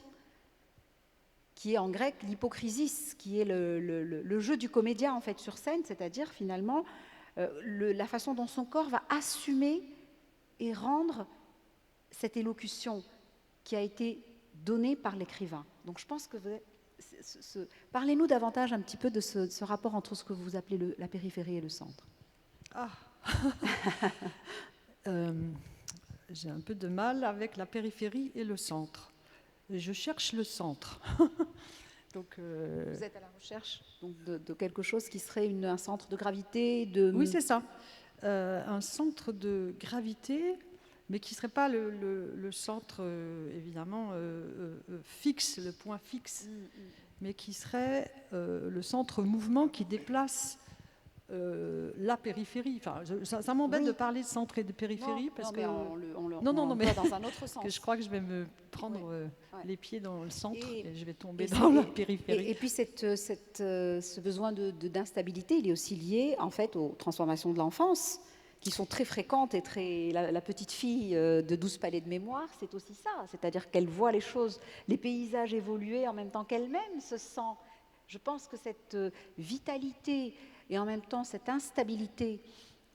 qui est en grec l'hypocrisis, qui est le jeu du comédien, en fait, sur scène, c'est-à-dire, finalement, la façon dont son corps va assumer et rendre cette élocution qui a été donnée par l'écrivain. Donc je pense que parlez-nous davantage un petit peu de ce rapport entre ce que vous appelez la périphérie et le centre. J'ai un peu de mal avec la périphérie et le centre. Je cherche le centre. Donc, vous êtes à la recherche donc, de quelque chose qui serait un centre de gravité Oui, c'est ça. Un centre de gravité, mais qui ne serait pas le centre, évidemment, fixe, le point fixe, mais qui serait le centre mouvement qui déplace la périphérie. Enfin, ça m'embête de parler de centre et de périphérie parce que on mais dans un autre sens. Que je crois que je vais me prendre les pieds dans le centre et je vais tomber dans la périphérie. Et puis ce besoin d'instabilité, il est aussi lié en fait aux transformations de l'enfance qui sont très fréquentes et la petite fille de 12 palais de mémoire, c'est aussi ça, c'est-à-dire qu'elle voit les choses, les paysages évoluer en même temps qu'elle-même se sent. Je pense que cette vitalité et en même temps cette instabilité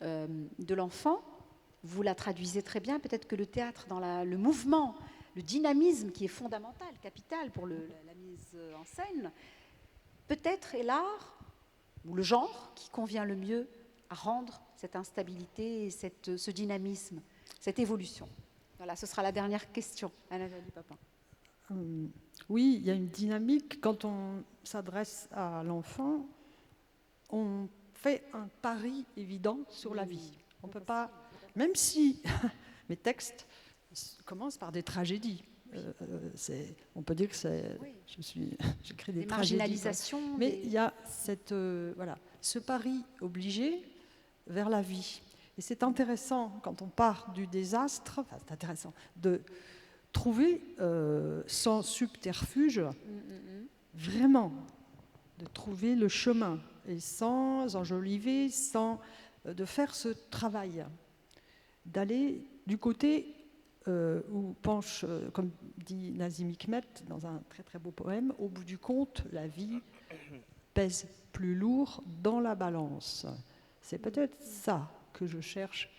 de l'enfant, vous la traduisez très bien, peut-être que le théâtre, dans le mouvement, le dynamisme qui est fondamental, capital pour la mise en scène, peut-être est l'art ou le genre qui convient le mieux à rendre cette instabilité et ce dynamisme, cette évolution. Voilà, ce sera la dernière question. Nathalie Papin. Oui, il y a une dynamique. Quand on s'adresse à l'enfant, on fait un pari évident sur la vie. On peut pas, même si mes textes commencent par des tragédies. On peut dire que j'écris des tragédies. Marginalisations. Mais il y a ce pari obligé vers la vie. Et c'est intéressant, quand on part du désastre, c'est intéressant de trouver, sans subterfuge, vraiment, de trouver le chemin, et sans enjoliver, de faire ce travail, d'aller du côté où penche, comme dit Nazim Hikmet dans un très très beau poème, au bout du compte, la vie pèse plus lourd dans la balance. C'est peut-être ça que je cherche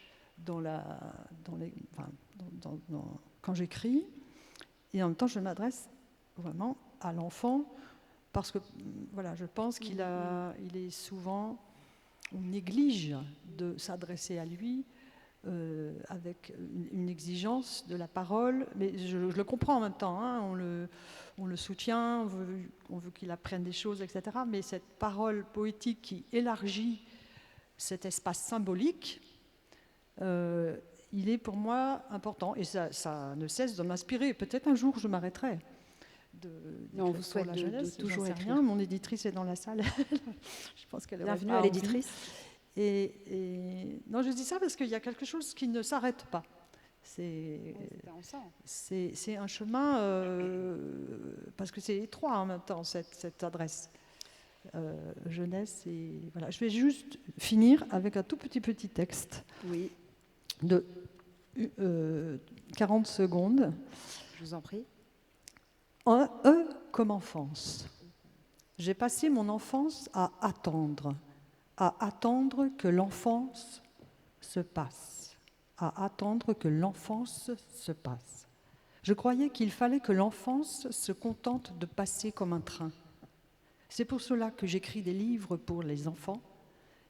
quand j'écris, et en même temps je m'adresse vraiment à l'enfant, parce que voilà, je pense qu'il est souvent, on néglige de s'adresser à lui avec une exigence de la parole, mais je le comprends en même temps, hein, on le soutient, on veut qu'il apprenne des choses, etc. Mais cette parole poétique qui élargit cet espace symbolique, il est pour moi important, et ça ne cesse de m'inspirer. Peut-être un jour je m'arrêterai. On vous souhaite la jeunesse, de toujours écrire. Rien. Mon éditrice est dans la salle. Je pense qu'elle Bienvenue à l'éditrice. Et non, je dis ça parce qu'il y a quelque chose qui ne s'arrête pas. C'est un chemin, parce que c'est étroit en même temps, cette adresse jeunesse. Et voilà. Je vais juste finir avec un tout petit texte de 40 secondes. Je vous en prie. Comme enfance. J'ai passé mon enfance à attendre que l'enfance se passe, à attendre que l'enfance se passe. Je croyais qu'il fallait que l'enfance se contente de passer comme un train. C'est pour cela que j'écris des livres pour les enfants.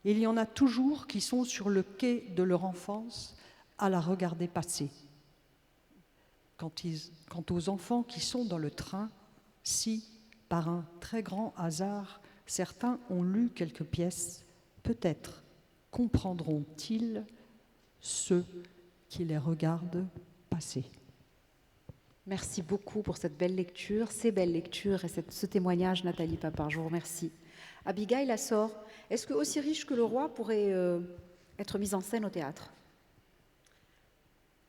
Il y en a toujours qui sont sur le quai de leur enfance à la regarder passer. Quant aux enfants qui sont dans le train, si, par un très grand hasard, certains ont lu quelques pièces, peut-être comprendront-ils ceux qui les regardent passer. Merci beaucoup pour cette belle lecture, ces belles lectures et ce témoignage, Nathalie Papin. Je vous remercie. Abigail Lassor, est-ce que Aussi riche que le roi pourrait être mise en scène au théâtre ?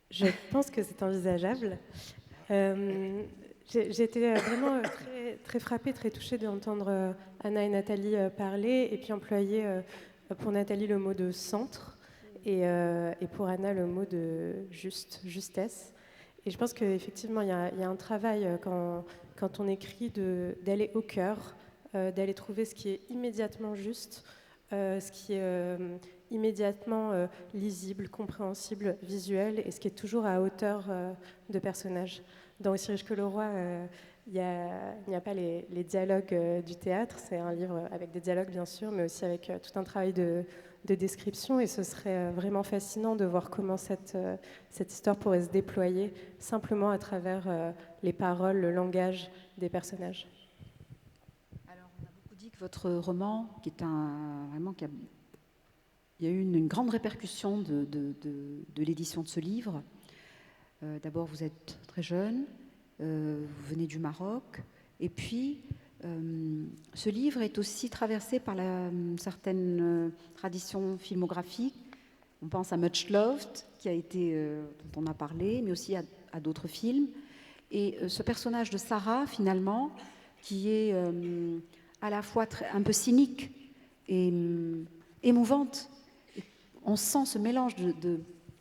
Je pense que c'est envisageable. J'ai été vraiment très frappée, très touchée d'entendre Anna et Nathalie parler, et puis employer pour Nathalie le mot de centre et pour Anna le mot de justesse. Et je pense qu'effectivement, il y a un travail quand on écrit d'aller au cœur, d'aller trouver ce qui est immédiatement juste, ce qui est immédiatement lisible, compréhensible, visuel, et ce qui est toujours à hauteur de personnage. Dans Aussi riche que le roi, il n'y a pas les dialogues du théâtre, c'est un livre avec des dialogues bien sûr, mais aussi avec tout un travail de description, et ce serait vraiment fascinant de voir comment cette histoire pourrait se déployer simplement à travers les paroles, le langage des personnages. Alors, on a beaucoup dit que votre roman, qui est il y a eu une grande répercussion de l'édition de ce livre. D'abord, vous êtes très jeune, vous venez du Maroc, et puis ce livre est aussi traversé par certaine tradition filmographique. On pense à Much Loved, dont on a parlé, mais aussi à d'autres films. Et ce personnage de Sarah, finalement, qui est à la fois un peu cynique et émouvante. On sent ce mélange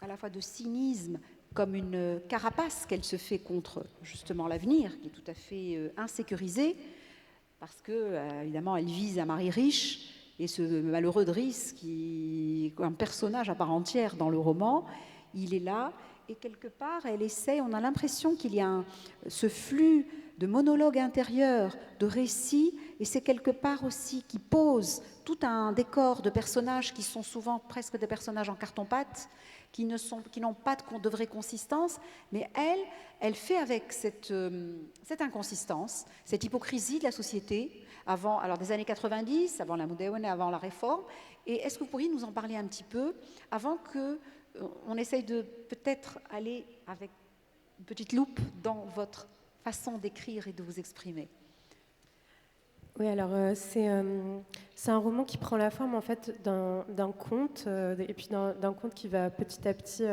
à la fois de cynisme, comme une carapace qu'elle se fait contre justement l'avenir, qui est tout à fait insécurisée, parce que évidemment elle vise un mari riche Et ce malheureux Driss, qui est un personnage à part entière dans le roman, il est là. Et quelque part, elle essaie, on a l'impression qu'il y a ce flux de monologues intérieurs, de récits, et c'est quelque part aussi qui pose tout un décor de personnages qui sont souvent presque des personnages en carton-pâte, qui n'ont pas de vraie consistance, mais elle fait avec cette inconsistance, cette hypocrisie de la société, alors des années 90, avant la Mudéone et avant la Réforme. Et est-ce que vous pourriez nous en parler un petit peu, avant qu'on essaye de peut-être aller avec une petite loupe dans votre façon d'écrire et de vous exprimer? Oui, alors c'est un roman qui prend la forme en fait d'un conte et puis d'un conte qui va petit à petit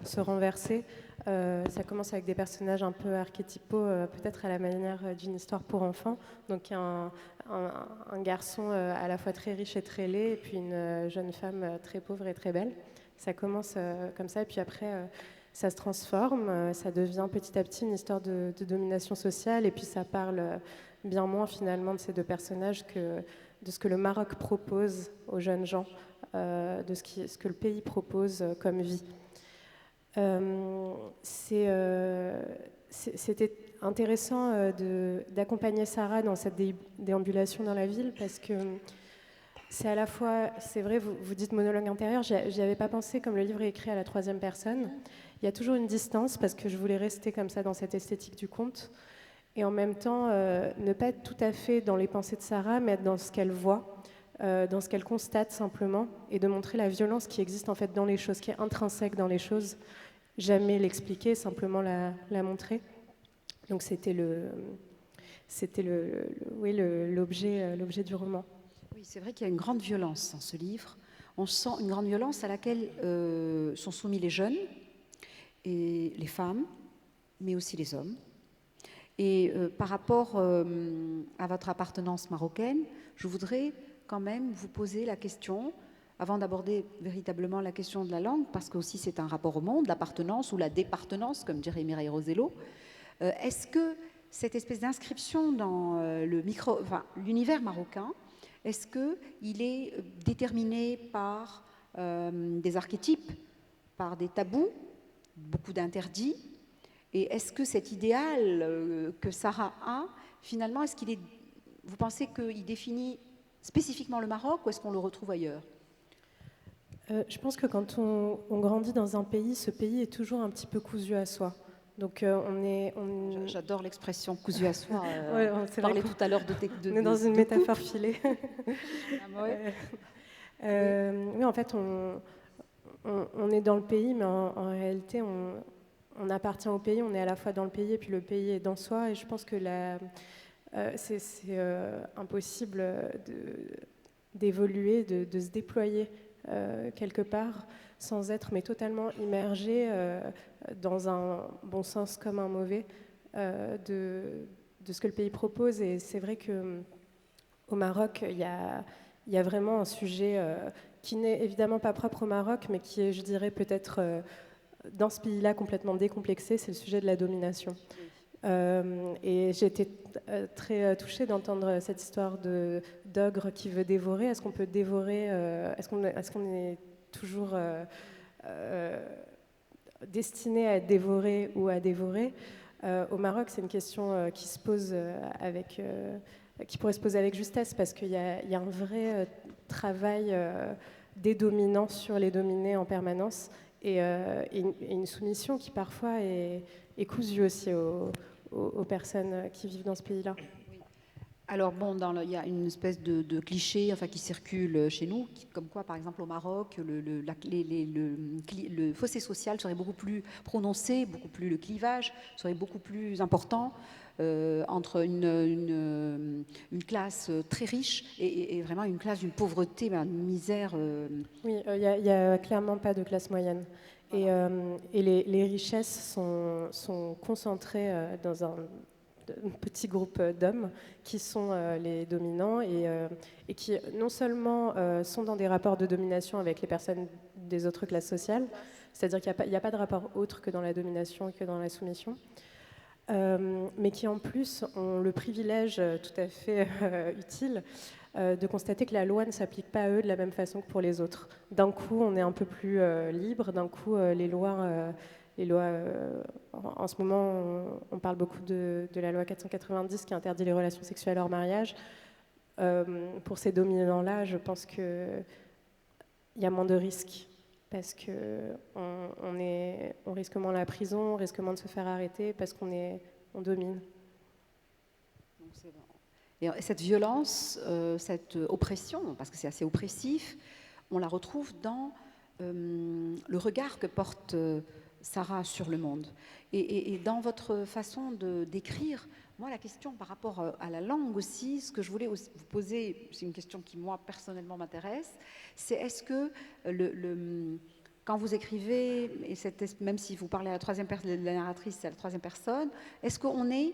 se renverser. Ça commence avec des personnages un peu archétypaux, peut-être à la manière d'une histoire pour enfants. Donc il y a un garçon à la fois très riche et très laid, et puis une jeune femme très pauvre et très belle. Ça commence comme ça, et puis après ça se transforme, ça devient petit à petit une histoire de domination sociale, et puis ça parle bien moins finalement de ces deux personnages que de ce que le Maroc propose aux jeunes gens, de ce que le pays propose comme vie. C'était intéressant d'accompagner Sarah dans cette déambulation dans la ville, parce que c'est à la fois, c'est vrai, vous dites monologue intérieur, j'y avais pas pensé, comme le livre est écrit à la troisième personne. Il y a toujours une distance, parce que je voulais rester comme ça dans cette esthétique du conte. Et en même temps, ne pas être tout à fait dans les pensées de Sarah, mais être dans ce qu'elle voit, dans ce qu'elle constate simplement, et de montrer la violence qui existe en fait dans les choses, qui est intrinsèque dans les choses. Jamais l'expliquer, simplement la montrer. Donc c'était l'objet du roman. Oui, c'est vrai qu'il y a une grande violence dans ce livre. On sent une grande violence à laquelle sont soumis les jeunes et les femmes, mais aussi les hommes. Et par rapport à votre appartenance marocaine, je voudrais quand même vous poser la question, avant d'aborder véritablement la question de la langue, parce que aussi c'est un rapport au monde, l'appartenance ou la départenance, comme dirait Mireille Rosello. Est-ce que cette espèce d'inscription dans l'univers marocain, est-ce qu'il est déterminé par des archétypes, par des tabous, beaucoup d'interdits? Et est-ce que cet idéal que Sarah a, finalement, vous pensez qu'il définit spécifiquement le Maroc, ou est-ce qu'on le retrouve ailleurs? Je pense que quand on grandit dans un pays, ce pays est toujours un petit peu cousu à soi. Donc J'adore l'expression cousu à soi. Ouais, on parlait tout à l'heure on est dans une métaphore filée. Oui, en fait, on est dans le pays, mais en réalité, on appartient au pays. On est à la fois dans le pays et puis le pays est dans soi. Et je pense que c'est impossible d'évoluer, de se déployer quelque part sans être mais totalement immergé dans un bon sens comme un mauvais de ce que le pays propose. Et c'est vrai qu'au Maroc, il y a vraiment un sujet qui n'est évidemment pas propre au Maroc, mais qui est, je dirais, peut-être dans ce pays-là complètement décomplexé, c'est le sujet de la domination. Et j'ai été très touchée d'entendre cette histoire d'ogre qui veut dévorer. Est-ce qu'on peut dévorer est-ce qu'on est toujours destiné à être dévoré ou à dévorer? Au Maroc, c'est une question qui se pose qui pourrait se poser avec justesse, parce qu'il y a un vrai travail des dominants sur les dominés en permanence, et une soumission qui parfois est cousue aussi aux personnes qui vivent dans ce pays-là. Alors bon, il y a une espèce de cliché qui circule chez nous, comme quoi, par exemple, au Maroc, le fossé social serait beaucoup plus prononcé, le clivage serait beaucoup plus important entre une classe très riche et vraiment une classe d'une pauvreté, d'une misère. Oui, il n'y a clairement pas de classe moyenne. Et les richesses sont concentrées dans un petit groupe d'hommes qui sont les dominants et qui non seulement sont dans des rapports de domination avec les personnes des autres classes sociales, c'est-à-dire qu'il n'y a pas de rapport autre que dans la domination et que dans la soumission, mais qui en plus ont le privilège tout à fait utile de constater que la loi ne s'applique pas à eux de la même façon que pour les autres. D'un coup, on est un peu plus libre, d'un coup, les lois, en ce moment, on parle beaucoup de la loi 490 qui interdit les relations sexuelles hors mariage. Pour ces dominants-là, je pense qu'il y a moins de risques parce qu'on risque moins la prison, on risque moins de se faire arrêter parce qu'on domine. Donc, c'est bon. Et cette violence, cette oppression, parce que c'est assez oppressif, on la retrouve dans le regard que porte Sarah sur le monde. Et dans votre façon d'écrire, moi, la question par rapport à la langue aussi, ce que je voulais aussi vous poser, c'est une question qui, moi, personnellement m'intéresse, c'est est-ce que quand vous écrivez, et même si vous parlez à la troisième personne, la narratrice, c'est à la troisième personne, est-ce qu'on est...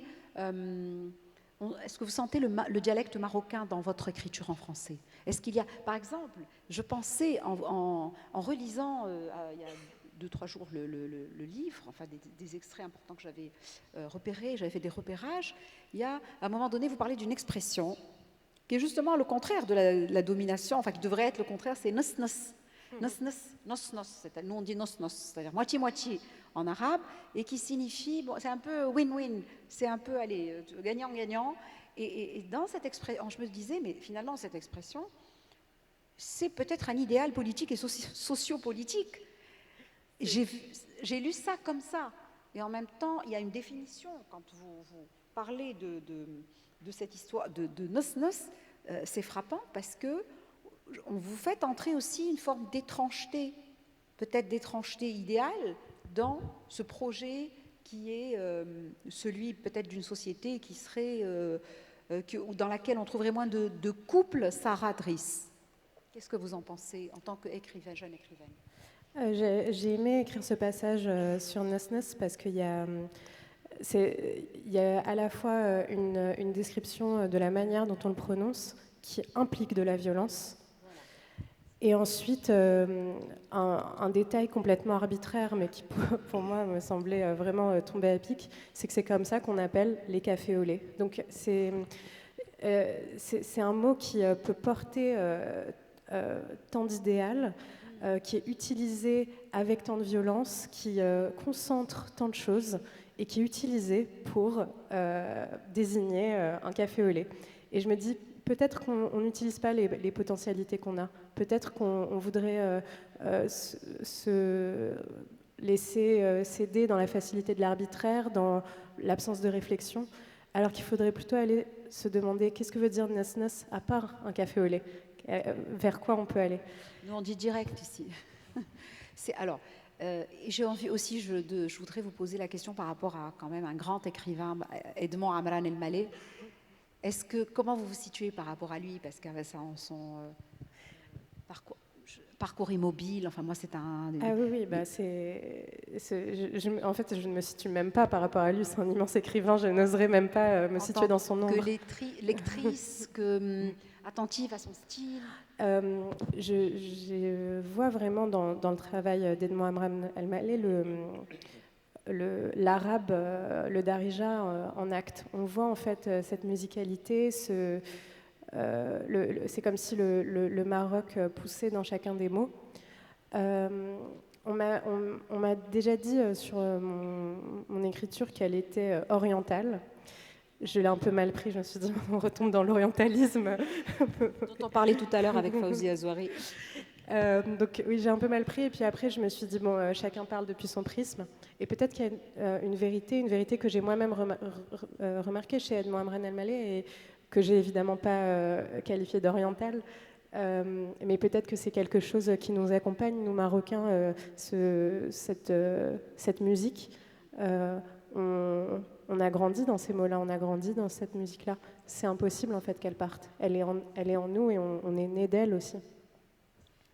est-ce que vous sentez le dialecte marocain dans votre écriture en français? Est-ce qu'il y a, par exemple, je pensais en relisant il y a 2-3 jours le livre, enfin des extraits importants que j'avais repérés, j'avais fait des repérages, il y a, à un moment donné, vous parlez d'une expression qui est justement le contraire de la domination, enfin qui devrait être le contraire, c'est nos-nos. Nos-nos, nous on dit nos-nos, c'est-à-dire moitié-moitié en arabe, et qui signifie, bon, c'est un peu win-win, c'est un peu, allez, gagnant-gagnant. Et dans cette expression, je me disais, mais finalement, cette expression, c'est peut-être un idéal politique et sociopolitique. J'ai lu ça comme ça. Et en même temps, il y a une définition, quand vous parlez de cette histoire de nos-nos, c'est frappant parce que on vous fait entrer aussi une forme d'étrangeté, peut-être d'étrangeté idéale, dans ce projet qui est celui peut-être d'une société qui serait, dans laquelle on trouverait moins de couples Sarah Driss. Qu'est-ce que vous en pensez en tant qu'écrivain, jeune écrivaine? J'ai aimé écrire ce passage sur Nos-Nos parce qu'il y a à la fois une description de la manière dont on le prononce qui implique de la violence. Et ensuite, un détail complètement arbitraire, mais qui pour moi me semblait vraiment tomber à pic, c'est que c'est comme ça qu'on appelle les cafés au lait. Donc c'est un mot qui peut porter tant d'idéal, qui est utilisé avec tant de violence, qui concentre tant de choses et qui est utilisé pour désigner un café au lait. Et je me dis, peut-être qu'on n'utilise pas les potentialités qu'on a. Peut-être qu'on voudrait se laisser céder dans la facilité de l'arbitraire, dans l'absence de réflexion, alors qu'il faudrait plutôt aller se demander qu'est-ce que veut dire nos-nos à part un café au lait, vers quoi on peut aller. Nous, on dit direct ici. Alors, j'ai envie aussi, je voudrais vous poser la question par rapport à quand même un grand écrivain, Edmond Amran El Maleh. Comment vous vous situez par rapport à lui? Parce qu'avec son parcours immobile, enfin moi c'est un... Ah oui, bah en fait je ne me situe même pas par rapport à lui, c'est un immense écrivain, je n'oserais même pas me situer dans son ombre. Que lectrice, attentive à son style. Je vois vraiment dans le travail d'Edmond Amran El Maleh l'arabe, le darija en acte. On voit en fait cette musicalité, c'est comme si le Maroc poussait dans chacun des mots. On m'a déjà dit sur mon écriture qu'elle était orientale. Je l'ai un peu mal pris, je me suis dit on retombe dans l'orientalisme. Dont on parlait tout à l'heure avec Fawzia Zouari. Donc oui, j'ai un peu mal pris, et puis après je me suis dit, bon, chacun parle depuis son prisme, et peut-être qu'il y a une vérité que j'ai moi-même remarquée chez Edmond Amran El Maleh, et que j'ai évidemment pas qualifié d'oriental, mais peut-être que c'est quelque chose qui nous accompagne, nous Marocains, cette musique. On a grandi dans ces mots-là, on a grandi dans cette musique-là. C'est impossible en fait qu'elle parte. Elle est en nous, et on est né d'elle aussi.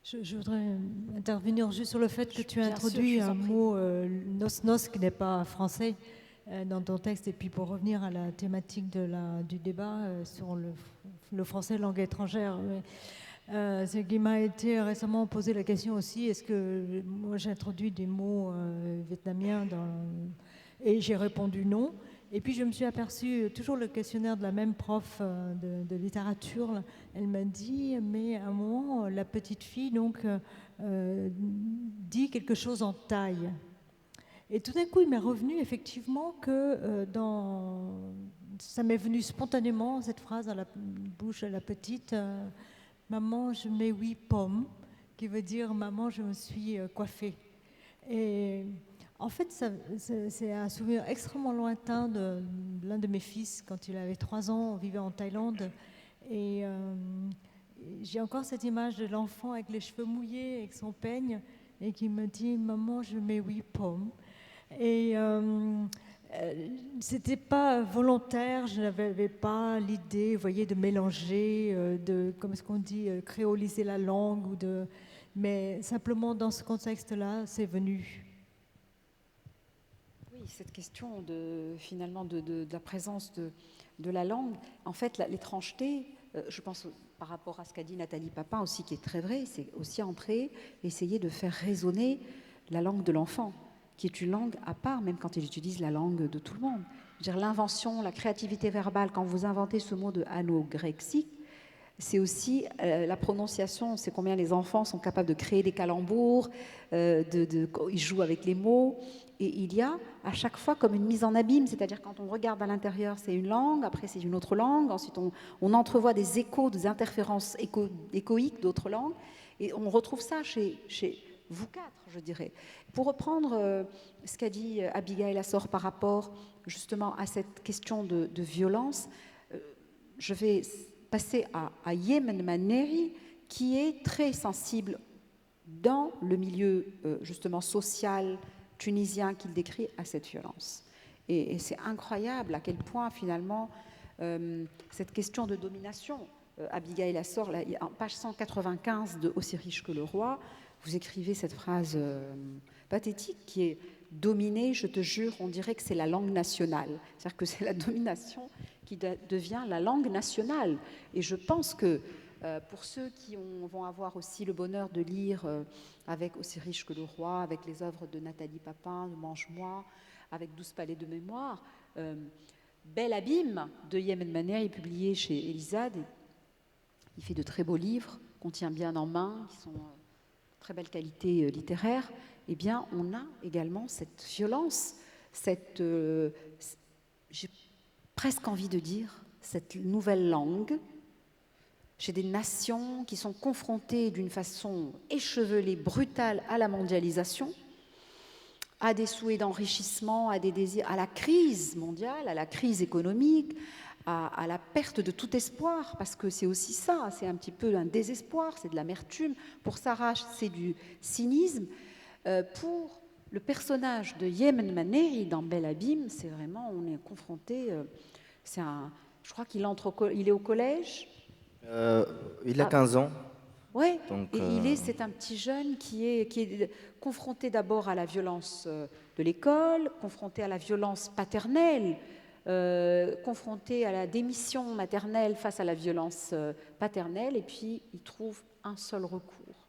Je voudrais intervenir juste sur le fait que tu as introduit un mot nos-nos qui n'est pas français dans ton texte. Et puis pour revenir à la thématique du débat sur le français langue étrangère, ce qui m'a été récemment posé la question aussi, est-ce que moi j'ai introduit des mots vietnamiens et j'ai répondu non. Et puis je me suis aperçue, toujours le questionnaire de la même prof de littérature, là, elle m'a dit, mais à un moment, la petite fille donc, dit quelque chose en taille. Et tout d'un coup, il m'est revenu effectivement que ça m'est venu spontanément, cette phrase dans la bouche de la petite, maman, je mets 8 pommes, qui veut dire maman, je me suis coiffée. Et en fait, c'est un souvenir extrêmement lointain de l'un de mes fils, quand il avait 3 ans, on vivait en Thaïlande. Et j'ai encore cette image de l'enfant avec les cheveux mouillés, avec son peigne, et qui me dit, maman, je mets 8 pommes. Et c'était pas volontaire, je n'avais pas l'idée, vous voyez, de mélanger, de, comme est-ce qu'on dit, créoliser la langue, mais simplement dans ce contexte-là, c'est venu. Oui, cette question finalement de la présence de la langue, en fait, l'étrangeté, je pense par rapport à ce qu'a dit Nathalie Papin aussi, qui est très vrai, c'est aussi essayer de faire résonner la langue de l'enfant, qui est une langue à part, même quand il utilise la langue de tout le monde. Je veux dire, l'invention, la créativité verbale, quand vous inventez ce mot de anorexique, c'est aussi la prononciation, c'est combien les enfants sont capables de créer des calembours, ils jouent avec les mots, et il y a à chaque fois comme une mise en abîme, c'est-à-dire quand on regarde à l'intérieur, c'est une langue, après c'est une autre langue, ensuite on entrevoit des échos, des interférences échoïques d'autres langues, et on retrouve ça chez vous quatre, je dirais. Pour reprendre ce qu'a dit Abigail Assor par rapport justement à cette question de violence, je vais passer à Yemen Maneri, qui est très sensible dans le milieu justement social tunisien qu'il décrit à cette violence. Et c'est incroyable à quel point finalement cette question de domination, Abigail Assor, en page 195 de Aussi riche que le roi, vous écrivez cette phrase pathétique qui est « Dominer, je te jure, on dirait que c'est la langue nationale ». C'est-à-dire que c'est la domination qui devient la langue nationale. Et je pense que pour ceux qui vont avoir aussi le bonheur de lire avec Aussi riche que le roi, avec les œuvres de Nathalie Papin, de Mange-moi, avec 12 palais de mémoire, Bel abîme de Yemen Maneri, publié chez Elisade. Il fait de très beaux livres qu'on tient bien en main, qui sont très belle qualité littéraire. Eh bien, on a également cette violence, j'ai presque envie de dire, cette nouvelle langue, chez des nations qui sont confrontées d'une façon échevelée, brutale à la mondialisation, à des souhaits d'enrichissement, à des désirs, à la crise mondiale, à la crise économique, à la perte de tout espoir, parce que c'est aussi ça, c'est un petit peu un désespoir, c'est de l'amertume. Pour Sarah, c'est du cynisme. Pour le personnage de Yemen Maneri dans Bel abîme, c'est vraiment, on est confronté, je crois qu'il il est au collège. Il a 15 ans. Oui, et c'est un petit jeune qui est confronté d'abord à la violence de l'école, confronté à la violence paternelle, confronté à la démission maternelle face à la violence paternelle, et puis il trouve un seul recours.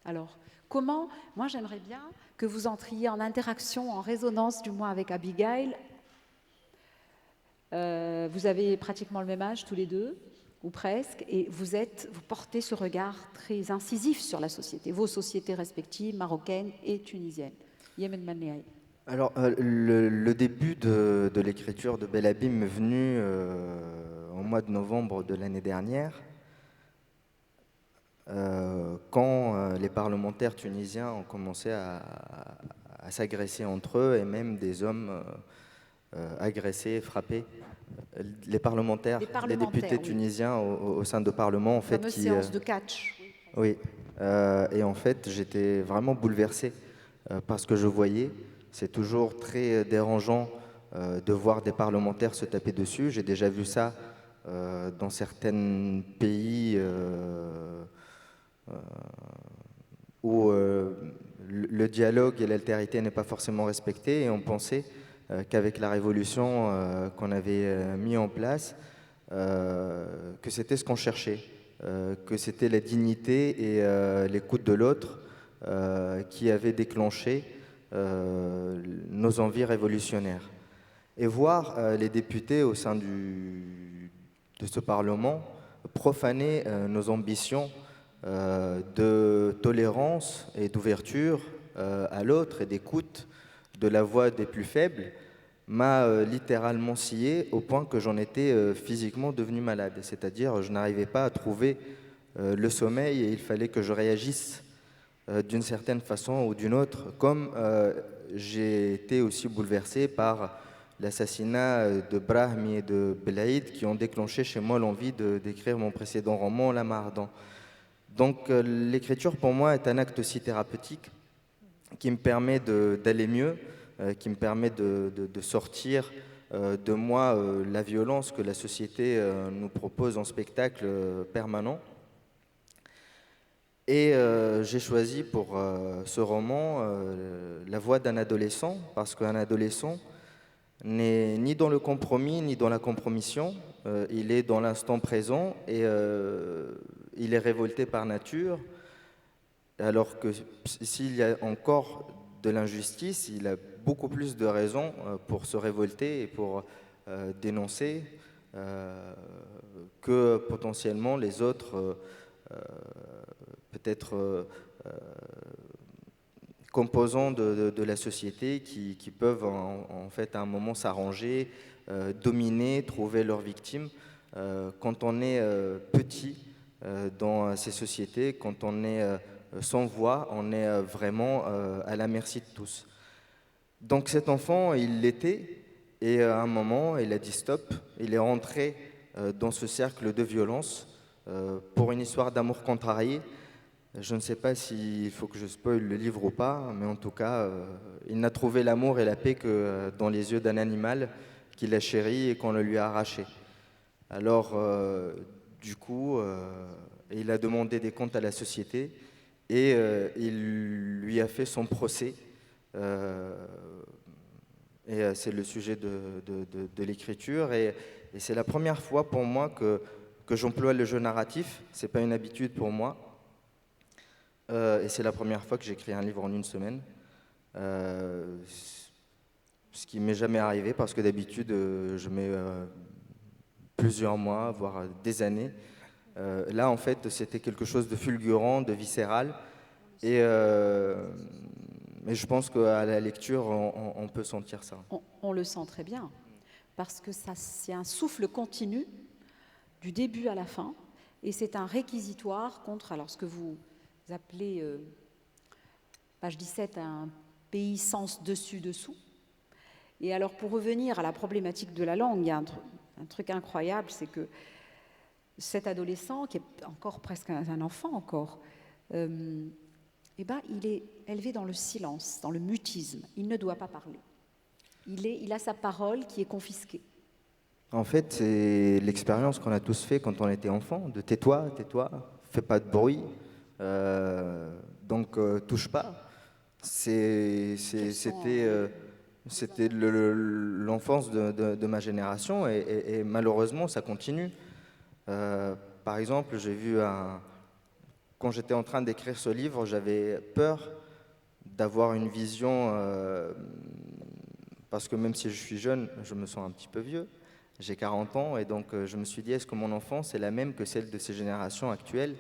Alors, comment, moi j'aimerais bien que vous entriez en interaction, en résonance du moins avec Abigail. Vous avez pratiquement le même âge tous les deux, ou presque, et vous portez ce regard très incisif sur la société, vos sociétés respectives, marocaines et tunisiennes. Yemen Maneri. Alors, le début de l'écriture de Bel abîme est venu au mois de novembre de l'année dernière, quand les parlementaires tunisiens ont commencé à s'agresser entre eux, et même des hommes agressés, frappés. Les parlementaires, les députés tunisiens au sein de Parlement, en fait, fameuse séance de catch. Oui, et en fait, j'étais vraiment bouleversé par ce que je voyais. C'est toujours très dérangeant de voir des parlementaires se taper dessus. J'ai déjà vu ça dans certains pays où le dialogue et l'altérité n'est pas forcément respecté, et on pensait qu'avec la révolution qu'on avait mis en place, que c'était ce qu'on cherchait, que c'était la dignité et l'écoute de l'autre qui avaient déclenché nos envies révolutionnaires. et voir les députés au sein de ce Parlement profaner nos ambitions de tolérance et d'ouverture à l'autre et d'écoute de la voix des plus faibles m'a littéralement scié au point que j'en étais physiquement devenu malade. C'est-à-dire, je n'arrivais pas à trouver le sommeil et il fallait que je réagisse d'une certaine façon ou d'une autre, comme j'ai été aussi bouleversé par l'assassinat de Brahmi et de Belaïd qui ont déclenché chez moi l'envie d'écrire mon précédent roman, L'âme ardente. Donc l'écriture pour moi est un acte aussi thérapeutique qui me permet d'aller mieux, qui me permet de sortir de moi la violence que la société nous propose en spectacle permanent. Et j'ai choisi pour ce roman la voix d'un adolescent, parce qu'un adolescent n'est ni dans le compromis ni dans la compromission, il est dans l'instant présent et il est révolté par nature, alors que s'il y a encore de l'injustice, il a beaucoup plus de raisons pour se révolter et pour dénoncer que potentiellement les autres peut-être composants de la société qui peuvent en fait à un moment s'arranger, dominer, trouver leurs victimes. Quand on est petit dans ces sociétés, quand on est sans voix, on est vraiment à la merci de tous. Donc cet enfant, il l'était, et à un moment, il a dit stop, il est rentré dans ce cercle de violence pour une histoire d'amour contrarié. Je ne sais pas s'il faut que je spoile le livre ou pas, mais en tout cas, il n'a trouvé l'amour et la paix que dans les yeux d'un animal qu'il a chéri et qu'on le lui a arraché. Alors, du coup, il a demandé des comptes à la société et il lui a fait son procès. Et c'est le sujet de l'écriture. Et c'est la première fois pour moi que j'emploie le jeu narratif. Ce n'est pas une habitude pour moi. Et c'est la première fois que j'écris un livre en une semaine. Ce qui ne m'est jamais arrivé parce que d'habitude, je mets plusieurs mois, voire des années. Là, en fait, c'était quelque chose de fulgurant, de viscéral. Et je pense qu'à la lecture, on peut sentir ça. On le sent très bien, parce que c'est un souffle continu du début à la fin, et c'est un réquisitoire contre alors ce que vous appelez, page 17, un pays sens dessus-dessous. Et alors, pour revenir à la problématique de la langue, il y a un truc incroyable, c'est que cet adolescent, qui est encore presque un enfant encore, il est élevé dans le silence, dans le mutisme. Il ne doit pas parler. Il a sa parole qui est confisquée. En fait, c'est l'expérience qu'on a tous fait quand on était enfant, de tais-toi, fais pas de bruit, donc touche pas. C'était l'enfance de ma génération et malheureusement ça continue. Par exemple, j'ai vu quand j'étais en train d'écrire ce livre, j'avais peur d'avoir une vision, parce que même si je suis jeune, je me sens un petit peu vieux. J'ai 40 ans et donc je me suis dit, est-ce que mon enfance est la même que celle de ces générations actuelles?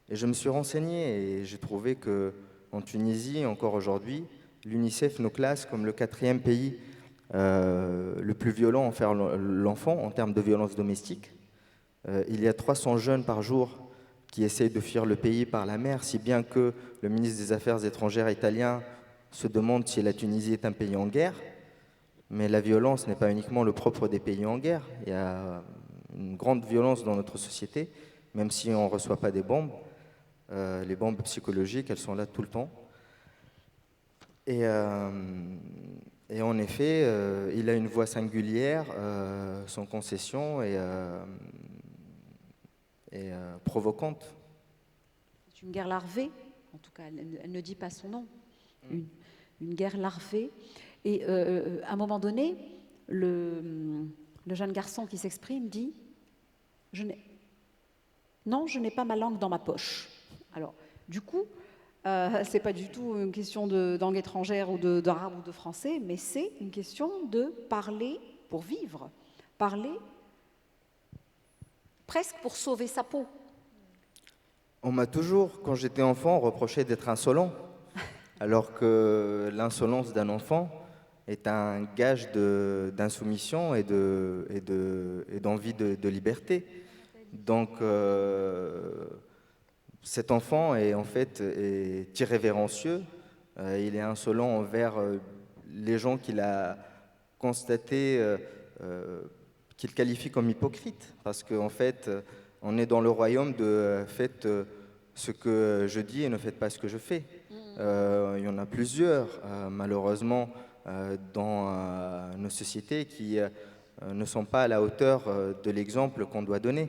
Et je me suis renseigné et j'ai trouvé qu'en Tunisie, encore aujourd'hui, l'UNICEF nous classe comme le 4e pays le plus violent envers l'enfant en termes de violence domestique. Il y a 300 jeunes par jour qui essayent de fuir le pays par la mer, si bien que le ministre des Affaires étrangères italien se demande si la Tunisie est un pays en guerre. Mais la violence n'est pas uniquement le propre des pays en guerre. Il y a une grande violence dans notre société, même si on ne reçoit pas des bombes. Les bombes psychologiques, elles sont là tout le temps. Et en effet, il a une voix singulière, sans concession et provocante. C'est une guerre larvée, en tout cas, elle ne dit pas son nom. Une guerre larvée. Et à un moment donné, le jeune garçon qui s'exprime dit « Non, je n'ai pas ma langue dans ma poche ». Alors, du coup, Ce n'est pas du tout une question de langue étrangère ou d'arabe ou de français, mais c'est une question de parler pour vivre, parler presque pour sauver sa peau. On m'a toujours, quand j'étais enfant, reproché d'être insolent, alors que l'insolence d'un enfant est un gage d'insoumission et d'envie de liberté. Donc, cet enfant est en fait est irrévérencieux, il est insolent envers les gens qu'il a constaté, qu'il qualifie comme hypocrites, parce qu'en fait, on est dans le royaume de faites ce que je dis et ne faites pas ce que je fais. Il y en a plusieurs, malheureusement, dans nos sociétés qui ne sont pas à la hauteur de l'exemple qu'on doit donner.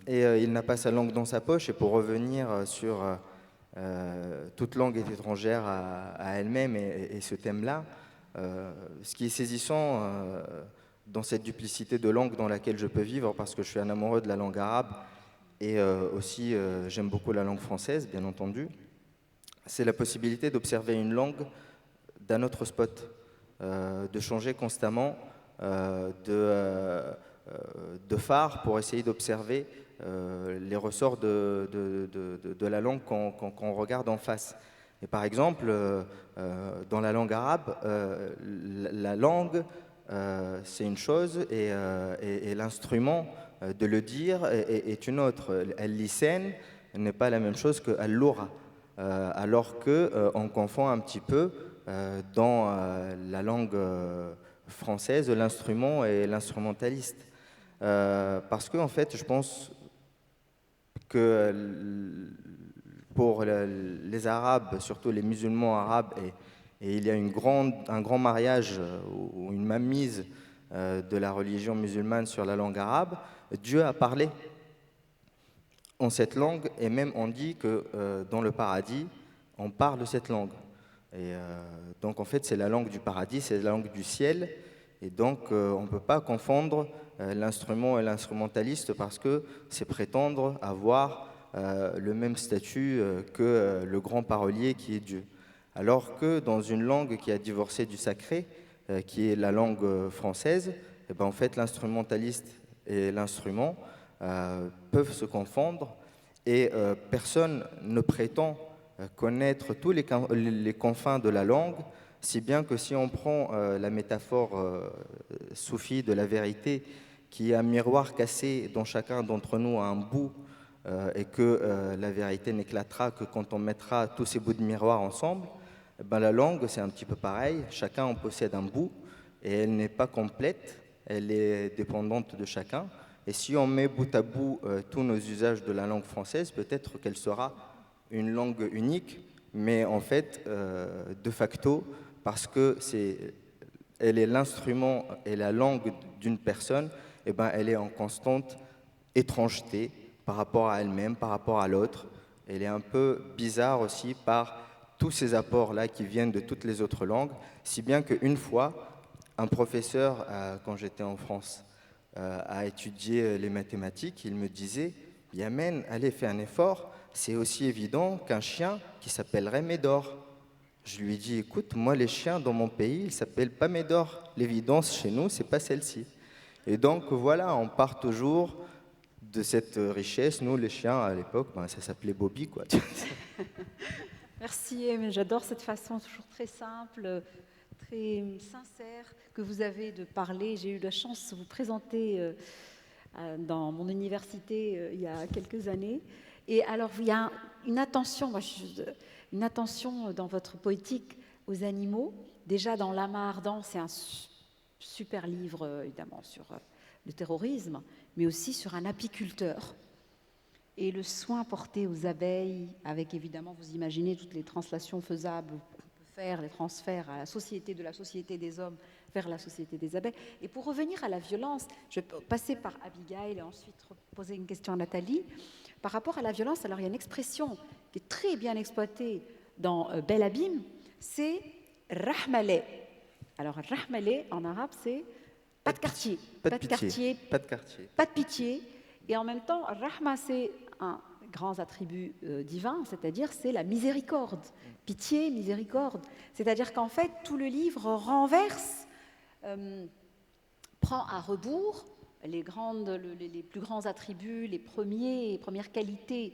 Et il n'a pas sa langue dans sa poche. Et pour revenir sur toute langue est étrangère à elle-même et ce thème-là, ce qui est saisissant dans cette duplicité de langues dans laquelle je peux vivre, parce que je suis un amoureux de la langue arabe et aussi j'aime beaucoup la langue française, bien entendu, c'est la possibilité d'observer une langue d'un autre spot, de changer constamment de phare pour essayer d'observer les ressorts de la langue qu'on regarde en face. Et par exemple, dans la langue arabe, la langue, c'est une chose et l'instrument de le dire est une autre. Al-lisan n'est pas la même chose que al-lugha, alors qu'on confond un petit peu dans la langue française l'instrument et l'instrumentaliste. Parce que en fait, je pense que pour les Arabes, surtout les musulmans arabes, et il y a un grand mariage ou une mainmise de la religion musulmane sur la langue arabe, Dieu a parlé en cette langue, et même on dit que dans le paradis, on parle cette langue. Et donc en fait, c'est la langue du paradis, c'est la langue du ciel, et donc on ne peut pas confondre l'instrument et l'instrumentaliste, parce que c'est prétendre avoir le même statut que le grand parolier qui est Dieu. Alors que dans une langue qui a divorcé du sacré, qui est la langue française, et ben en fait l'instrumentaliste et l'instrument peuvent se confondre, et personne ne prétend connaître tous les confins de la langue, si bien que si on prend la métaphore soufie de la vérité, qui est un miroir cassé dont chacun d'entre nous a un bout, et que la vérité n'éclatera que quand on mettra tous ces bouts de miroir ensemble, eh ben la langue c'est un petit peu pareil, chacun en possède un bout, et elle n'est pas complète, elle est dépendante de chacun. Et si on met bout à bout tous nos usages de la langue française, peut-être qu'elle sera une langue unique, mais en fait, de facto, parce que elle est l'instrument et la langue d'une personne, eh ben, elle est en constante étrangeté par rapport à elle-même, par rapport à l'autre. Elle est un peu bizarre aussi par tous ces apports-là qui viennent de toutes les autres langues, si bien qu'une fois, un professeur, quand j'étais en France, a étudié les mathématiques, il me disait « Yamen, allez, fais un effort, c'est aussi évident qu'un chien qui s'appellerait Médor. » Je lui ai dit « Écoute, moi les chiens dans mon pays, ils ne s'appellent pas Médor. L'évidence chez nous, c'est pas celle-ci. » Et donc voilà, on part toujours de cette richesse. Nous, les chiens, à l'époque, ben, ça s'appelait Bobby, quoi. Merci, mais j'adore cette façon toujours très simple, très sincère que vous avez de parler. J'ai eu la chance de vous présenter dans mon université il y a quelques années. Et alors, il y a une attention, une attention dans votre poétique aux animaux. Déjà, dans L'âme ardent, c'est un super livre, évidemment, sur le terrorisme, mais aussi sur un apiculteur. Et le soin porté aux abeilles, avec évidemment, vous imaginez toutes les translations faisables qu'on peut faire, les transferts à la société, de la société des hommes vers la société des abeilles. Et pour revenir à la violence, je vais passer par Abigail et ensuite poser une question à Nathalie. Par rapport à la violence, alors il y a une expression qui est très bien exploitée dans Bel Abîme, c'est « rahmaleh ». Alors « rahmaleh » en arabe, c'est « pas de quartier ». Pas de pitié. Pas de quartier. Pas de pitié. Et en même temps, rahma, c'est grands attributs divins, c'est-à-dire c'est la miséricorde, pitié, miséricorde. C'est-à-dire qu'en fait, tout le livre renverse, prend à rebours les plus grands attributs, les premières qualités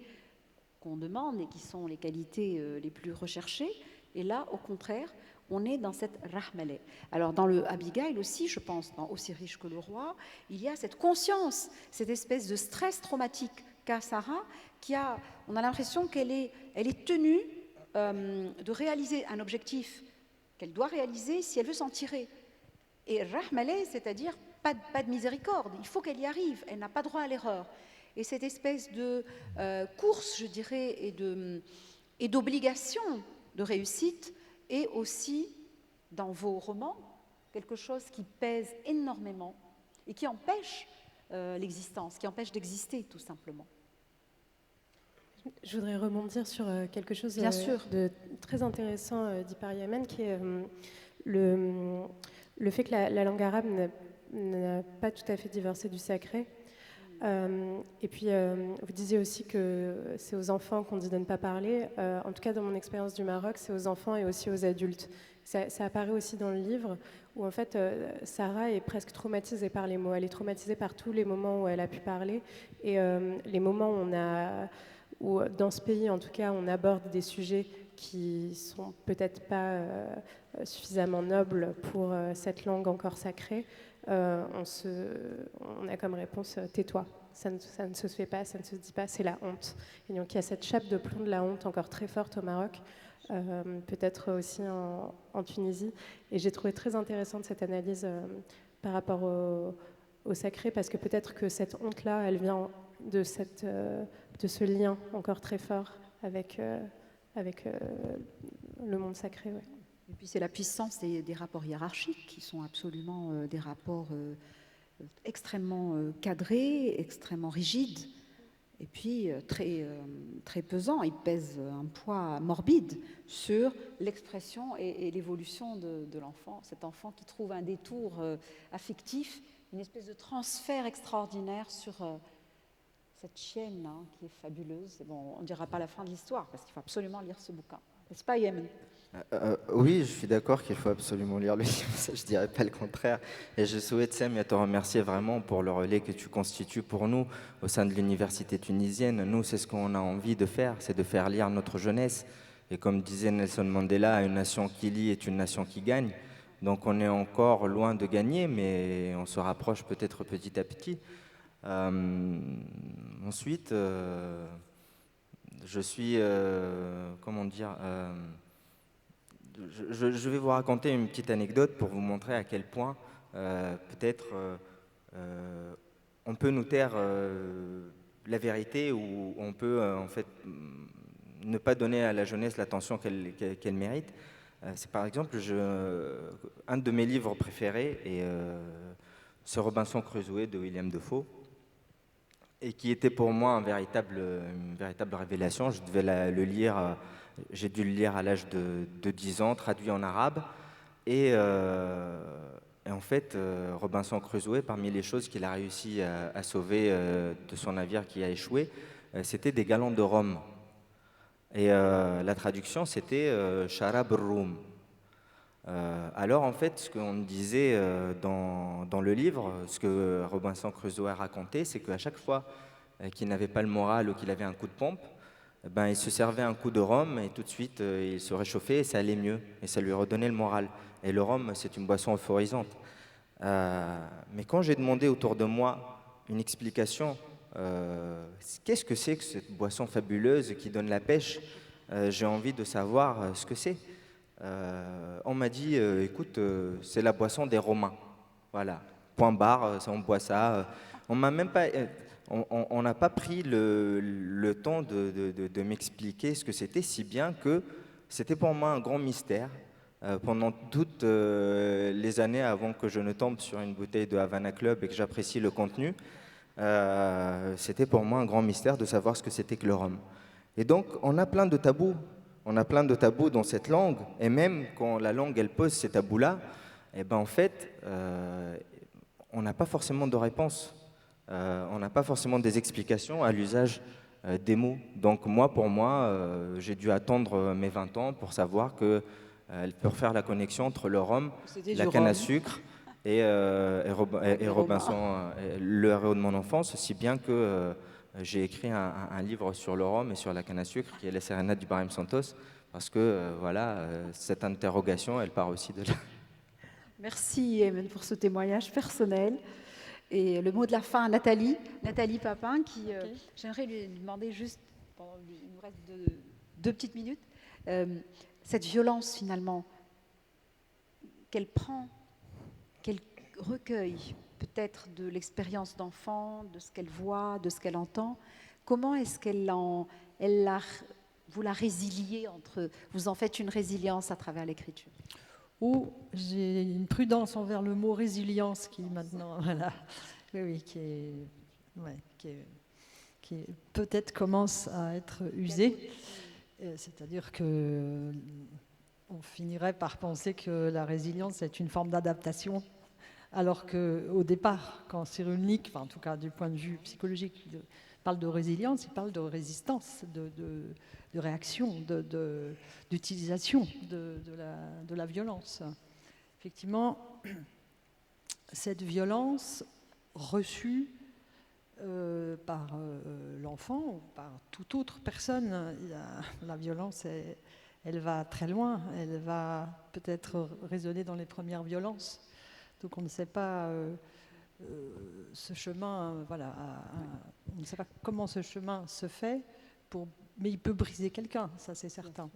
qu'on demande et qui sont les qualités les plus recherchées. Et là, au contraire, on est dans cette rahmaleh. Alors dans le Abigail aussi, je pense, dans Aussi riche que le roi, il y a cette conscience, cette espèce de stress traumatique qu'a Sarah, on a l'impression qu'elle est tenue de réaliser un objectif qu'elle doit réaliser si elle veut s'en tirer. Et rahmaleh, c'est-à-dire pas de miséricorde, il faut qu'elle y arrive, elle n'a pas droit à l'erreur. Et cette espèce de course, je dirais, et d'obligation de réussite est aussi, dans vos romans, quelque chose qui pèse énormément et qui empêche l'existence, qui empêche d'exister, tout simplement. Je voudrais rebondir sur quelque chose Bien sûr. de très intéressant dit par Yamen, qui est le fait que la langue arabe n'a pas tout à fait divorcé du sacré. Et puis, vous disiez aussi que c'est aux enfants qu'on dit de ne pas parler. En tout cas, dans mon expérience du Maroc, c'est aux enfants et aussi aux adultes. Ça apparaît aussi dans le livre, où en fait, Sarah est presque traumatisée par les mots. Elle est traumatisée par tous les moments où elle a pu parler. Et les moments où, dans ce pays, en tout cas, on aborde des sujets qui sont peut-être pas suffisamment nobles pour cette langue encore sacrée, on a comme réponse « tais-toi ». Ça ne se fait pas, ça ne se dit pas, c'est la honte. Et donc il y a cette chape de plomb de la honte encore très forte au Maroc, peut-être aussi en Tunisie. Et j'ai trouvé très intéressante cette analyse par rapport au sacré, parce que peut-être que cette honte-là, elle vient de ce lien encore très fort avec le monde sacré. Ouais. Et puis c'est la puissance des rapports hiérarchiques qui sont absolument des rapports extrêmement cadrés, extrêmement rigides, et puis très pesants. Ils pèsent un poids morbide sur l'expression et l'évolution de l'enfant, cet enfant qui trouve un détour affectif, une espèce de transfert extraordinaire sur cette chienne qui est fabuleuse. Et bon, on ne dira pas la fin de l'histoire, parce qu'il faut absolument lire ce bouquin. N'est-ce pas, Yemen ? Oui, je suis d'accord qu'il faut absolument lire le livre, ça je dirais pas le contraire. Et je souhaite, Sam, te remercier vraiment pour le relais que tu constitues pour nous au sein de l'université tunisienne. Nous, c'est ce qu'on a envie de faire, c'est de faire lire notre jeunesse. Et comme disait Nelson Mandela, une nation qui lit est une nation qui gagne. Donc on est encore loin de gagner, mais on se rapproche peut-être petit à petit. Ensuite, je suis, comment dire... Je vais vous raconter une petite anecdote pour vous montrer à quel point peut-être on peut nous taire la vérité, ou on peut en fait ne pas donner à la jeunesse l'attention qu'elle mérite. C'est par exemple un de mes livres préférés est ce Robinson Crusoe de William Defoe, et qui était pour moi une véritable révélation. Je devais le lire. J'ai dû le lire à l'âge de 10 ans, traduit en arabe. Et en fait, Robinson Crusoe, parmi les choses qu'il a réussi à sauver de son navire qui a échoué, c'était des galons de rhum. Et la traduction, c'était Sharab al-Rum. Alors en fait, ce qu'on disait dans le livre, ce que Robinson Crusoe a raconté, c'est qu'à chaque fois qu'il n'avait pas le moral ou qu'il avait un coup de pompe, il se servait un coup de rhum et tout de suite il se réchauffait et ça allait mieux et ça lui redonnait le moral. Et le rhum, c'est une boisson euphorisante. Mais quand j'ai demandé autour de moi une explication, qu'est-ce que c'est que cette boisson fabuleuse qui donne la pêche, j'ai envie de savoir ce que c'est. On m'a dit, écoute, c'est la boisson des Romains. Voilà, point barre, on boit ça. On m'a même pas... On n'a pas pris le temps de m'expliquer ce que c'était, si bien que c'était pour moi un grand mystère. Pendant toutes les années avant que je ne tombe sur une bouteille de Havana Club et que j'apprécie le contenu, c'était pour moi un grand mystère de savoir ce que c'était que le rhum. Et donc, on a plein de tabous. On a plein de tabous dans cette langue. Et même quand la langue, elle pose ces tabous-là, en fait, on n'a pas forcément de réponse. On n'a pas forcément des explications à l'usage des mots. Donc moi, pour moi, j'ai dû attendre mes 20 ans pour savoir que elle peut faire la connexion entre le rhum, C'était la du canne à rhum. sucre et Robinson, le héros de mon enfance, si bien que j'ai écrit un livre sur le rhum et sur la canne à sucre qui est Les Sérénades du Barème Santos, parce que voilà, cette interrogation, elle part aussi de là. Merci Emen pour ce témoignage personnel. Et le mot de la fin à Nathalie, Nathalie Papin, qui j'aimerais lui demander juste, il nous reste deux petites minutes, cette violence finalement qu'elle prend, qu'elle recueille peut-être de l'expérience d'enfant, de ce qu'elle voit, de ce qu'elle entend, comment est-ce vous la résiliez vous en faites une résilience à travers l'écriture? Oh, j'ai une prudence envers le mot résilience qui maintenant, voilà, oui, qui peut-être commence à être usé. C'est-à-dire que on finirait par penser que la résilience est une forme d'adaptation, alors qu'au départ, quand Cyrulnik, enfin en tout cas du point de vue psychologique, parle de résilience, il parle de résistance, de réaction, d'utilisation de la violence. Effectivement, cette violence reçue par l'enfant ou par toute autre personne, la violence, elle va très loin, elle va peut-être résonner dans les premières violences. Donc on ne sait pas ce chemin, voilà, on ne sait pas comment ce chemin se fait, mais il peut briser quelqu'un, ça c'est certain.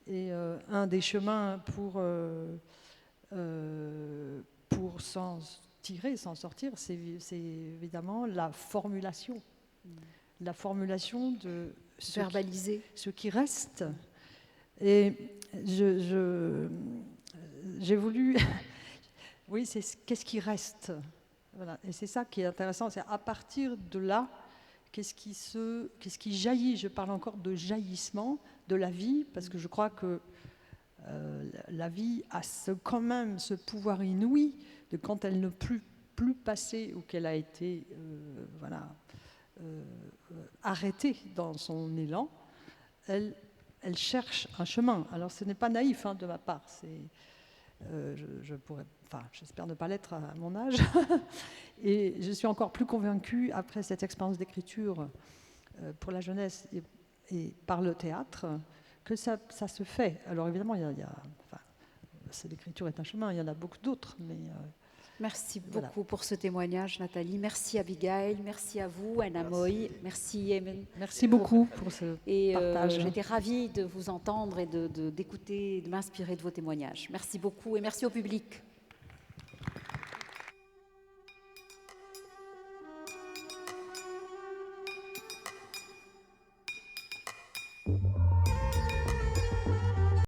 Et un des chemins pour s'en tirer, s'en sortir, c'est évidemment la formulation. La formulation de Verbaliser. ce qui reste. Et j'ai voulu... Oui, c'est qu'est-ce qui reste. Voilà. Et c'est ça qui est intéressant, c'est à partir de là, qu'est-ce qui jaillit. Je parle encore de jaillissement de la vie, parce que je crois que la vie a quand même ce pouvoir inouï de quand elle ne peut plus passer ou qu'elle a été arrêtée dans son élan, elle cherche un chemin. Alors ce n'est pas naïf de ma part, j'espère ne pas l'être à mon âge. Et je suis encore plus convaincue, après cette expérience d'écriture pour la jeunesse et par le théâtre, que ça se fait. Alors évidemment, l'écriture est un chemin, il y en a beaucoup d'autres, mais... Merci beaucoup pour ce témoignage, Nathalie. Merci Abigail, merci à vous, Anna Moy, merci Emen. Merci beaucoup pour ce partage. J'étais ravie de vous entendre et d'écouter, de m'inspirer de vos témoignages. Merci beaucoup et merci au public.